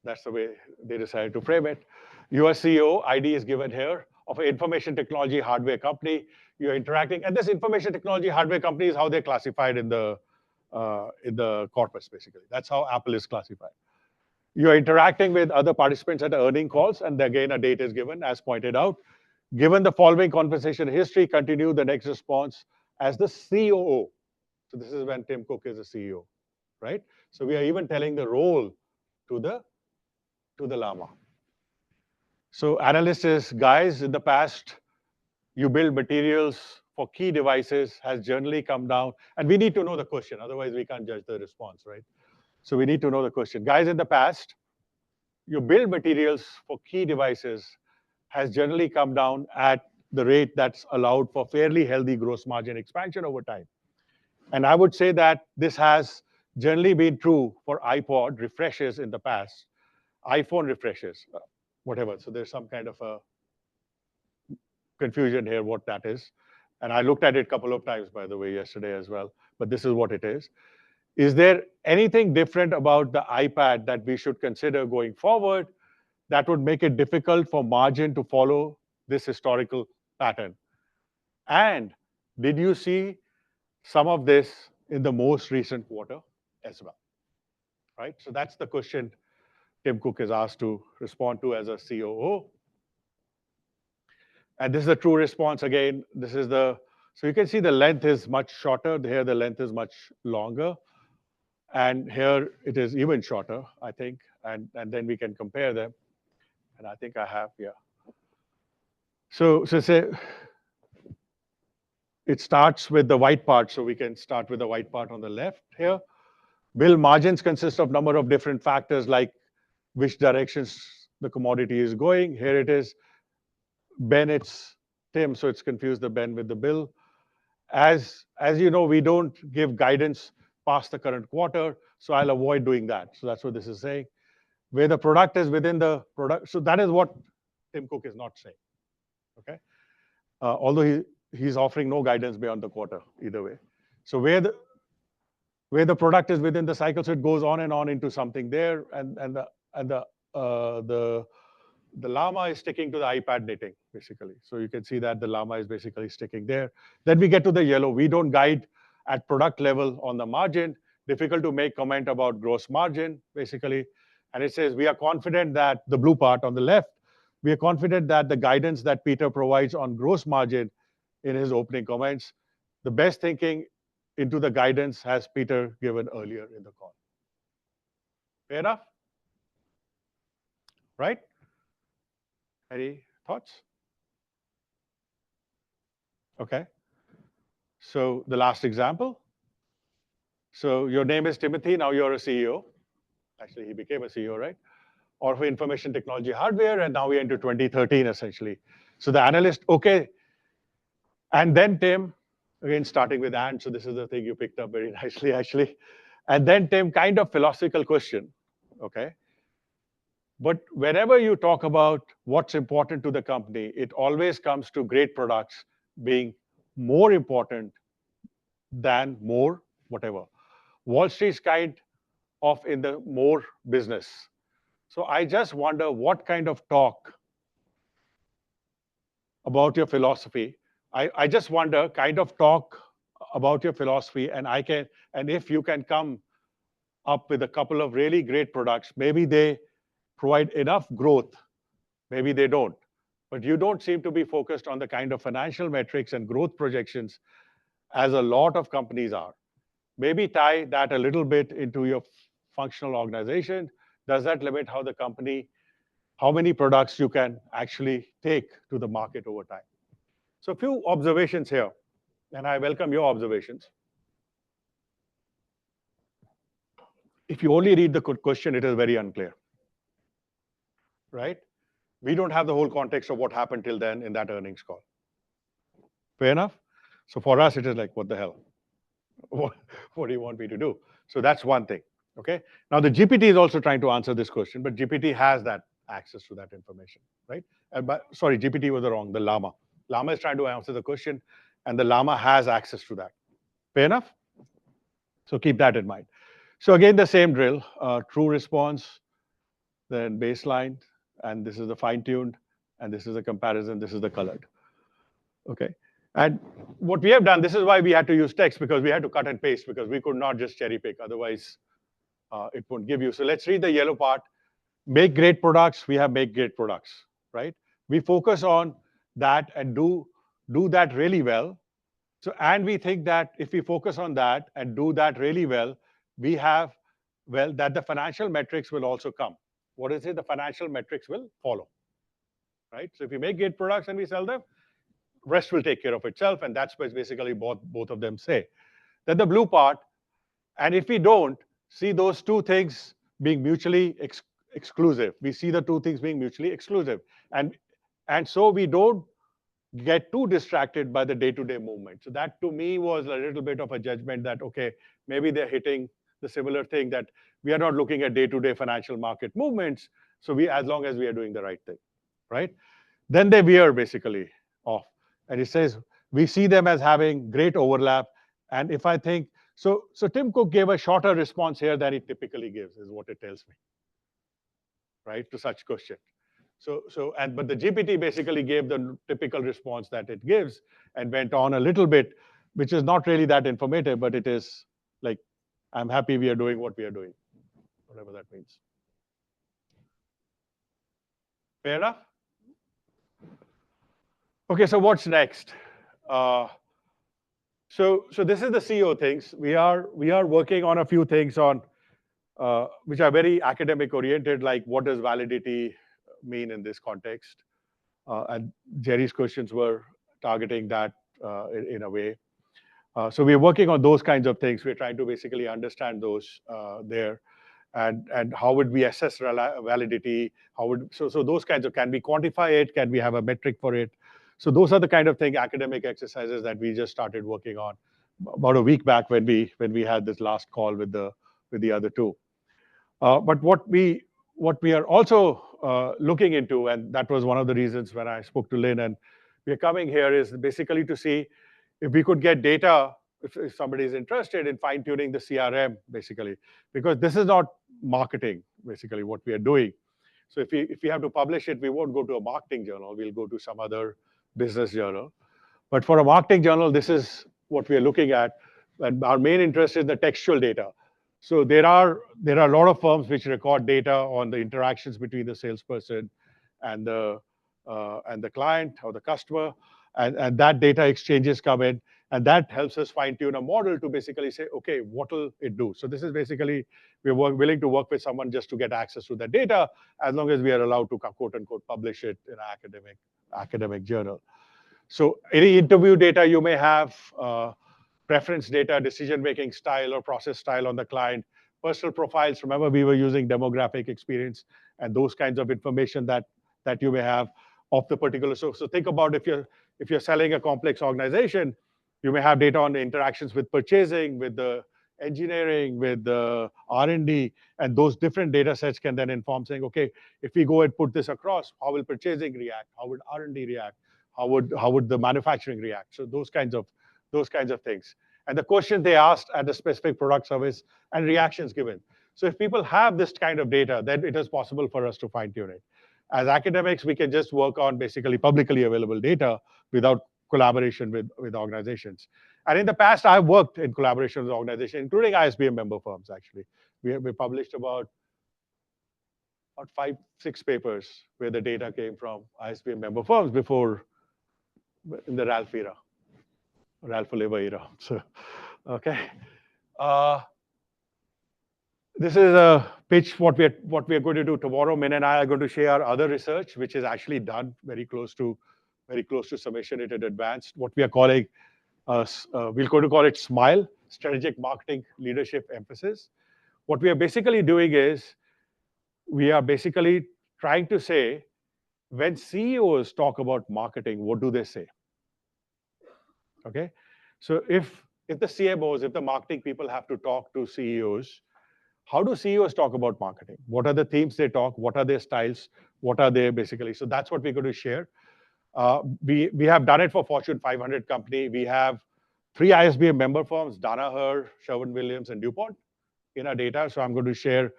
that's the way they decided to frame it. Your CEO, ID is given here, of an information technology hardware company. You're interacting, and this information technology hardware company is how they're classified in the corpus, basically. That's how Apple is classified. You're interacting with other participants at earnings calls, and again, a date is given, as pointed out. Given the following conversation history, continue the next response as the COO. So this is when Tim Cook is the CEO, right? So we are even telling the role to the llama. So analyst is, guys, in the past, you build materials for key devices has generally come down, and we need to know the question, otherwise we can't judge the response, right? So we need to know the question. Guys, in the past, you build materials for key devices has generally come down at the rate that's allowed for fairly healthy gross margin expansion over time. And I would say that this has generally been true for iPod refreshes in the past, iPhone refreshes, whatever. So there's some kind of a confusion here what that is. And I looked at it a couple of times, by the way, yesterday as well, but this is what it is. Is there anything different about the iPad that we should consider going forward that would make it difficult for margin to follow this historical pattern? And did you see some of this in the most recent quarter as well? Right? So that's the question Tim Cook is asked to respond to as a COO. And this is the true response again. This is so you can see the length is much shorter. Here the length is much longer. And here it is even shorter, I think. And then we can compare them. And I think I have, yeah. So say it starts with the white part. So we can start with the white part on the left here. Will margins consist of number of different factors like which directions the commodity is going? Here it is. Ben, it's Tim, so it's confused the Ben with the Bill. As you know, we don't give guidance past the current quarter, so I'll avoid doing that. So that's what this is saying. Where the product is within the product, so that is what Tim Cook is not saying, okay? Although he's offering no guidance beyond the quarter, either way. So where the product is within the cycle, so it goes on and on into something there, and the llama is sticking to the iPad knitting, basically. So you can see that the llama is basically sticking there. Then we get to the yellow. We don't guide at product level on the margin. Difficult to make comment about gross margin, basically. And it says, we are confident that the blue part on the left, we are confident that the guidance that Peter provides on gross margin in his opening comments, the best thinking into the guidance has Peter given earlier in the call. Fair enough? Right? Any thoughts? Okay. So the last example. So your name is Timothy, now you're a CEO. Actually, he became a CEO, right? Or for information technology hardware, and now we're into 2013, essentially. So the analyst, okay. And then Tim, again, starting with and, so this is the thing you picked up very nicely, actually. And then Tim, kind of philosophical question, okay? But whenever you talk about what's important to the company, it always comes to great products being more important than more whatever. Wall Street's kind of in the more business. So I just wonder what kind of talk about your philosophy. I just wonder kind of talk about your philosophy, and if you can come up with a couple of really great products. Maybe they provide enough growth, maybe they don't. But you don't seem to be focused on the kind of financial metrics and growth projections as a lot of companies are. Maybe tie that a little bit into your functional organization. Does that limit how the company, how many products you can actually take to the market over time? So a few observations here, and I welcome your observations. If you only read the question, it is very unclear, right? We don't have the whole context of what happened till then in that earnings call. Fair enough? So for us, it is like, what the hell? What do you want me to do? So that's one thing, okay? Now the GPT is also trying to answer this question, but GPT has that access to that information, right? Sorry, GPT was wrong, the Llama. Llama is trying to answer the question, and the Llama has access to that. Fair enough? So keep that in mind. So again, the same drill, true response, then baseline, and this is the fine-tuned, and this is the comparison, this is the colored, okay? And what we have done, this is why we had to use text, because we had to cut and paste, because we could not just cherry pick, otherwise it won't give you. So let's read the yellow part. Make great products, we have make great products, right? We focus on that and do that really well. So, and we think that if we focus on that and do that really well, we have, well, that the financial metrics will also come. What is it? The financial metrics will follow, right? So if we make great products and we sell them, rest will take care of itself, and that's what basically both of them say. Then the blue part, and if we don't see those two things being mutually exclusive, we see the two things being mutually exclusive, and so we don't get too distracted by the day-to-day movement. So that to me was a little bit of a judgment that, okay, maybe they're hitting the similar thing, that we are not looking at day-to-day financial market movements, so as long as we are doing the right thing, right? Then they veer basically off. And it says, we see them as having great overlap. And if I think, so Tim Cook gave a shorter response here than he typically gives, is what it tells me, right, to such question. But the GPT basically gave the typical response that it gives and went on a little bit, which is not really that informative, but it is like, I'm happy we are doing what we are doing, whatever that means. Fair enough? Okay, so what's next? So this is the CEO things. We are working on a few things on which are very academic oriented, like what does validity mean in this context? And Jerry's questions were targeting that in a way. So we're working on those kinds of things. We're trying to basically understand those there, and how would we assess validity? So those kinds of, can we quantify it? Can we have a metric for it? So those are the kind of thing, academic exercises that we just started working on about a week back when we had this last call with the other two. But what we are also looking into, and that was one of the reasons when I spoke to Lynn, and we're coming here, is basically to see if we could get data, if somebody is interested in fine-tuning the CRM, basically, because this is not marketing, basically, what we are doing. So if we have to publish it, we won't go to a marketing journal, we'll go to some other business journal. But for a marketing journal, this is what we are looking at, and our main interest is the textual data. So there are a lot of firms which record data on the interactions between the salesperson and the client or the customer, and that data exchanges come in, and that helps us fine-tune a model to basically say, okay, what will it do? So this is basically, we're willing to work with someone just to get access to that data, as long as we are allowed to quote unquote publish it in an academic journal. So any interview data you may have, preference data, decision-making style or process style on the client, personal profiles. Remember, we were using demographic experience and those kinds of information that you may have of the particular. So think about if you're selling a complex organization, you may have data on the interactions with purchasing, with the engineering, with the R&D, and those different data sets can then inform saying, okay, if we go and put this across, how will purchasing react? How would R&D react? How would the manufacturing react? So those kinds of things. And the question they asked at the specific product service and reactions given. So if people have this kind of data, then it is possible for us to fine-tune it. As academics, we can just work on basically publicly available data without collaboration with organizations. And in the past, I've worked in collaboration with organizations, including ISBM member firms, actually. We published about 5, 6 papers where the data came from ISBM member firms before in the Ralph era, Ralph Oliver era. So, okay. This is a pitch what we are going to do tomorrow. Min and I are going to share other research, which is actually done very close to submission. It is advanced. What we are calling, we're going to call it SMILE, Strategic Marketing Leadership Emphasis. What we are basically doing is we are basically trying to say, when CEOs talk about marketing, what do they say? Okay, so if the CMOs, if the marketing people have to talk to CEOs, how do CEOs talk about marketing? What are the themes they talk? What are their styles? What are they basically? So that's what we're going to share. We have done it for Fortune 500 company. We have 3 ISBM member firms, Danaher, Sherwin-Williams, and DuPont in our data. So I'm going to share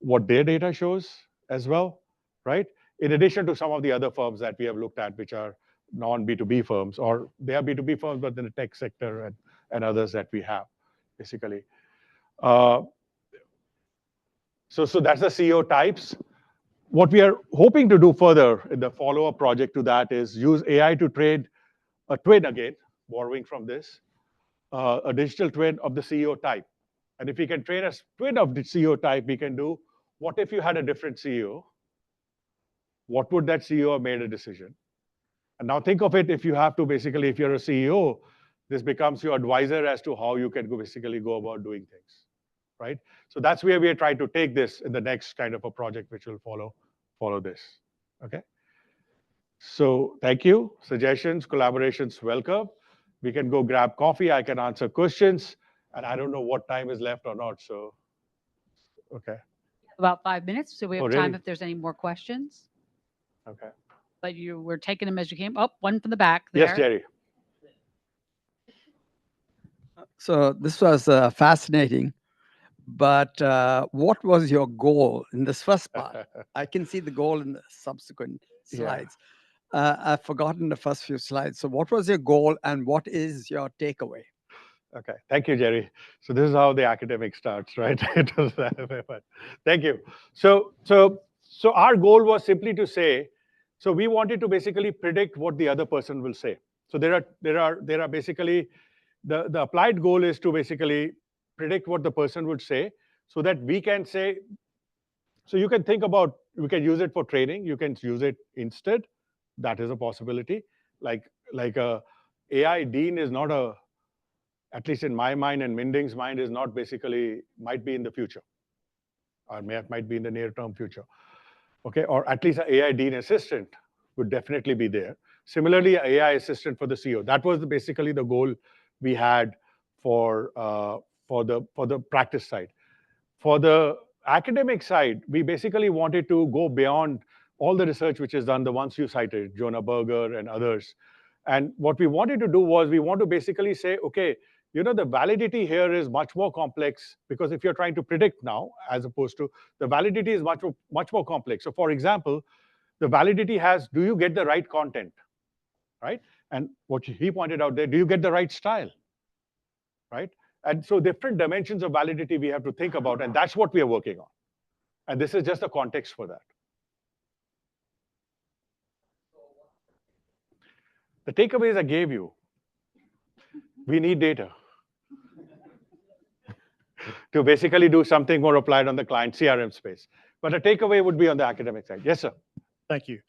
what their data shows as well, right? In addition to some of the other firms that we have looked at, which are non-B2B firms, or they are B2B firms, but in the tech sector and others that we have, basically. So that's the CEO types. What we are hoping to do further in the follow-up project to that is use AI to trade a twin again, borrowing from this, a digital twin of the CEO type. And if we can train a twin of the CEO type, we can do, what if you had a different CEO? What would that CEO have made a decision? And now think of it, if you have to basically, if you're a CEO, this becomes your advisor as to how you can basically go about doing things, right? So that's where we are trying to take this in the next kind of a project which will follow this, okay? So thank you. Suggestions, collaborations, welcome. We can go grab coffee. I can answer questions. And I don't know what time is left or not, so, okay. About 5 minutes, so we have Oh, time really? if there's any more questions. Okay. But you were taking them as you came. Oh, one from the back there. Yes, Jerry. So this was fascinating. But what was your goal in this first part? I can see the goal in the subsequent Yeah. slides. I've forgotten the first few slides. So what was your goal and what is your takeaway? Okay, thank you, Jerry. So this is how the academic starts, right? It was but thank you. So our goal was simply to say, so we wanted to basically predict what the other person will say. So there are basically the applied goal is to basically predict what the person would say, so that we can say. So you can think about, we can use it for training. You can use it instead. That is a possibility. Like a AI dean is not a, at least in my mind and Minding's mind, is not basically, might be in the future, or might be in the near-term future. Okay, or at least an AI dean assistant would definitely be there. Similarly, an AI assistant for the CEO. That was basically the goal we had for the practice side. For the academic side, we basically wanted to go beyond all the research which is done, the ones you cited, Jonah Berger and others. And what we wanted to do was we want to basically say, okay, you know, the validity here is much more complex, because if you're trying to predict now, as opposed to, the validity is much more complex. So for example, the validity has, do you get the right content, right? And what he pointed out there, do you get the right style, right? And so different dimensions of validity we have to think about, and that's what we are working on. And this is just the context for that. The takeaways I gave you, we need data to basically do something more applied on the client CRM space. But a takeaway would be on the academic side. Yes, sir. Thank you.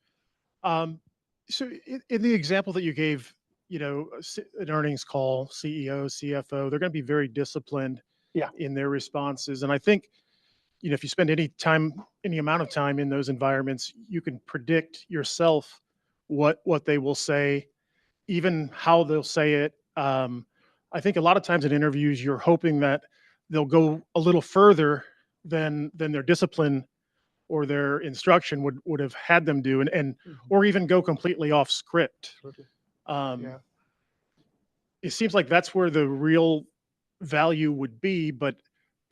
So in the example that you gave, you know, an earnings call, CEO, CFO, they're going to be very disciplined in their responses. And I think, you know, if you spend any amount of time in those environments, you can predict yourself what they will say, even how they'll say it. I think a lot of times in interviews, you're hoping that they'll go a little further than their discipline or their instruction would have had them do, and or even go completely off script. It seems like that's where the real value would be, but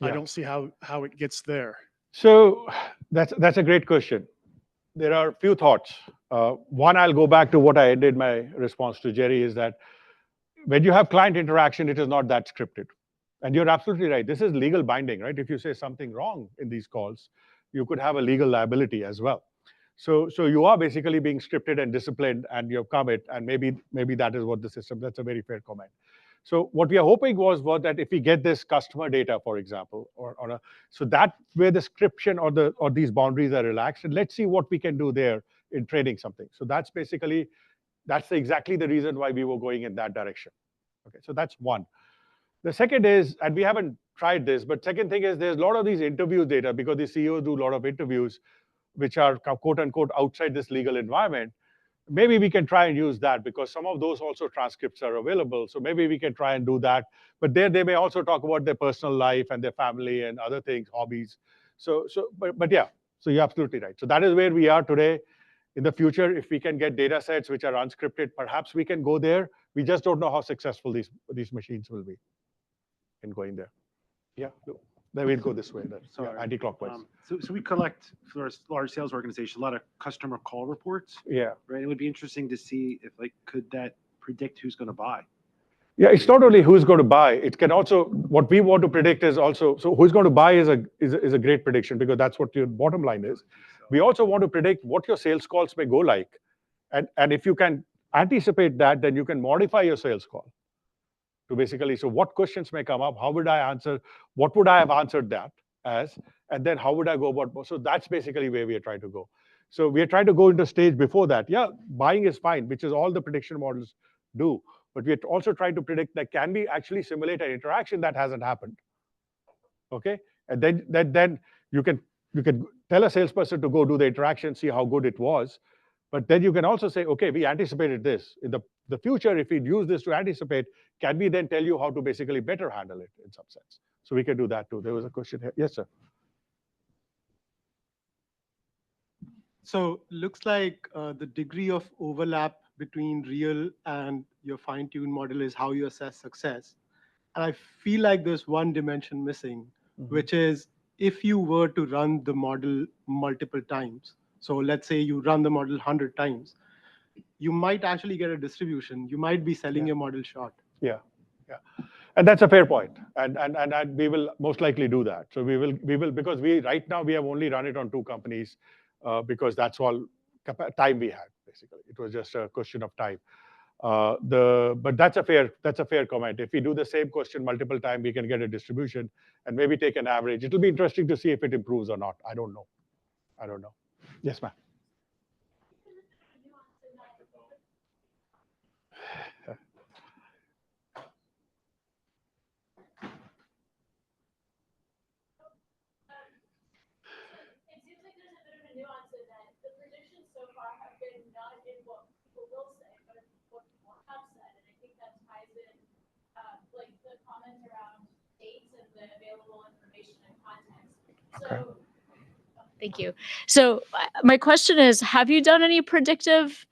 I don't see how it gets there. So that's a great question. There are a few thoughts. One, I'll go back to what I ended my response to Jerry, is that when you have client interaction, it is not that scripted. And you're absolutely right. This is legal binding, right? If you say something wrong in these calls, you could have a legal liability as well. So you are basically being scripted and disciplined, and you have commit, and maybe that is what the system. That's a very fair comment. So what we are hoping was that if we get this customer data, for example, so that where the scription or these boundaries are relaxed, and let's see what we can do there in training something. So that's exactly the reason why we were going in that direction. Okay, so that's one. The second is, and we haven't tried this, but second thing is there's a lot of these interview data because the CEOs do a lot of interviews, which are quote unquote outside this legal environment. Maybe we can try and use that because some of those also transcripts are available. So maybe we can try and do that. But there they may also talk about their personal life and their family and other things, hobbies. But yeah, so you're absolutely right. So that is where we are today. In the future, if we can get data sets which are unscripted, perhaps we can go there. We just don't know how successful these machines will be in going there. Yeah, then we'll go this way, Sorry. anti-clockwise. So we collect for a large sales organization a lot of customer call reports, Yeah. right? It would be interesting to see if could that predict who's going to buy? Yeah, it's not only who's going to buy. It can also, what we want to predict is also, so who's going to buy is a great prediction because that's what your bottom line is. We also want to predict what your sales calls may go like. And if you can anticipate that, then you can modify your sales call to basically, so what questions may come up, how would I answer, what would I have answered that as, and then how would I go about, so that's basically where we are trying to go. So we are trying to go into stage before that. Yeah, buying is fine, which is all the prediction models do. But we're also trying to predict that can we actually simulate an interaction that hasn't happened. Okay, and then you can tell a salesperson to go do the interaction, see how good it was. But then you can also say, okay, we anticipated this. In the future, if we use this to anticipate, can we then tell you how to basically better handle it in some sense? So we can do that too. There was a question here. Yes, sir. So looks like the degree of overlap between real and your fine-tuned model is how you assess success. And I feel like there's one dimension missing, which is if you were to run the model multiple times. So let's say you run the model 100 times, you might actually get a distribution. You might be selling your model short. Yeah, yeah. And that's a fair point. And we will most likely do that. So we will because right now we have only run it on 2 companies because that's all time we had, basically. It was just a question of time. But that's a fair comment. If we do the same question multiple times, we can get a distribution and maybe take an average. It'll be interesting to see if it improves or not. I don't know. Yes, ma'am. Okay. Thank you. So my question is, have you done any predictive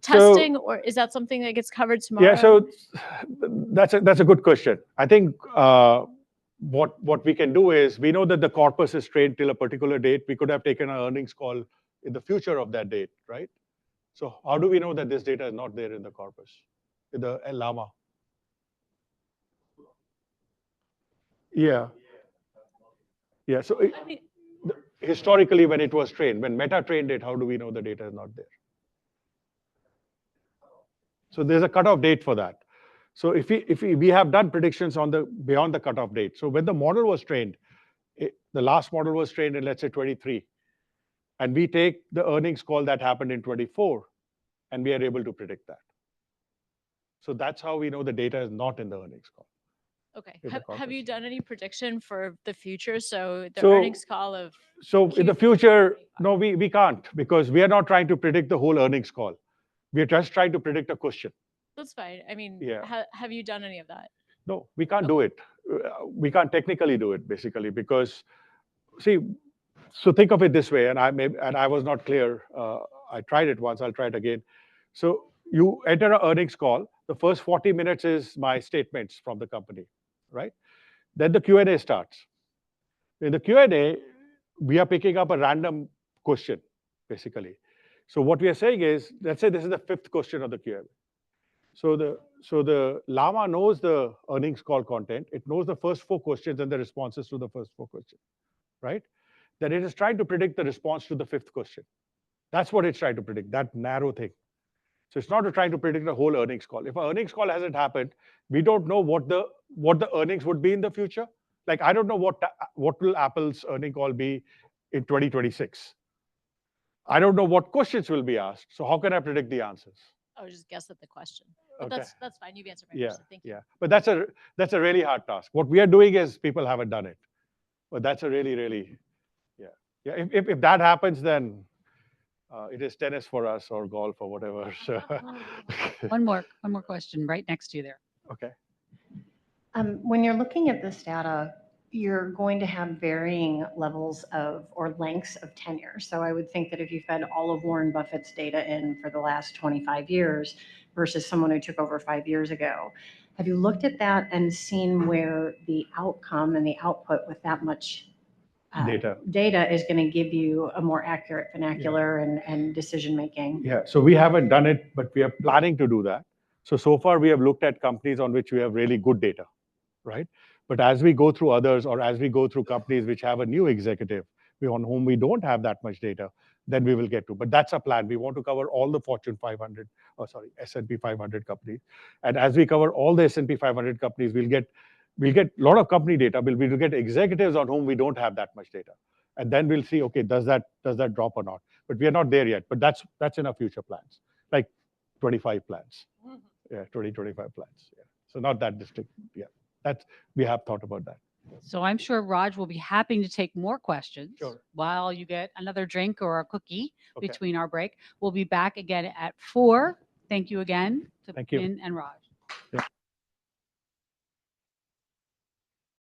testing, or is that something that gets covered tomorrow? Yeah, so that's a good question. I think what we can do is, we know that the corpus is trained till a particular date. We could have taken an earnings call in the future of that date, right? So how do we know that this data is not there in the corpus, in the llama? Yeah. Yeah, so historically when it was trained, when Meta trained it, how do we know the data is not there? So there's a cutoff date for that. So if we have done predictions on beyond the cutoff date. So when the model was trained, the last model was trained in, let's say, 23, and we take the earnings call that happened in 24, and we are able to predict that. So that's how we know the data is not in the earnings call. Okay. Have you done any prediction for the future? So the So- earnings call of So in the future, no, we can't, because we are not trying to predict the whole earnings call. We are just trying to predict a question. That's fine. I mean, Yeah. have you done any of that? No, we can't do it. We can't technically do it, basically, because, see, so think of it this way, and I was not clear. I tried it once, I'll try it again. So you enter an earnings call. The first 40 minutes is my statements from the company, right? Then the Q&A starts. In the Q&A, we are picking up a random question, basically. So what we are saying is, let's say this is the 5th question of the Q&A. So the llama knows the earnings call content. It knows the first 4 questions and the responses to the first 4 questions, right? Then it is trying to predict the response to the 5th question. That's what it's trying to predict, that narrow thing. So it's not trying to predict the whole earnings call. If an earnings call hasn't happened, we don't know what the earnings would be in the future. Like, I don't know what will Apple's earning call be in 2026. I don't know what questions will be asked. So how can I predict the answers? I would just guess at the question. But Okay. that's fine. You've answered my Yeah, question. Thank you. yeah. But that's a really hard task. What we are doing is people haven't done it. But that's a really, really, yeah. If that happens, then it is tennis for us or golf or whatever. So One more question right next to you there. okay. When you're looking at this data, you're going to have varying levels of or lengths of tenure. So I would think that if you fed all of Warren Buffett's data in for the last 25 years versus someone who took over 5 years ago, have you looked at that and seen where the outcome and the output with that much data is going to give you a more accurate vernacular and decision making? Yeah, so we haven't done it, but we are planning to do that. So far we have looked at companies on which we have really good data, right? But as we go through others, or as we go through companies which have a new executive on whom we don't have that much data, then we will get to. But that's a plan. We want to cover all the Fortune 500, S&P 500 companies. And as we cover all the S&P 500 companies, we'll get a lot of company data. We'll get executives on whom we don't have that much data. And then we'll see, okay, does that drop or not? But we are not there yet. But that's in our future plans, like 25 plans. Yeah, 25 plans. Yeah. So not that distinct. Yeah. We have thought about that. So I'm sure Raj will be happy to take more questions Sure. while you get another drink or a cookie Okay. between our break. We'll be back again at 4. Thank you again to Thank you. Min and Raj.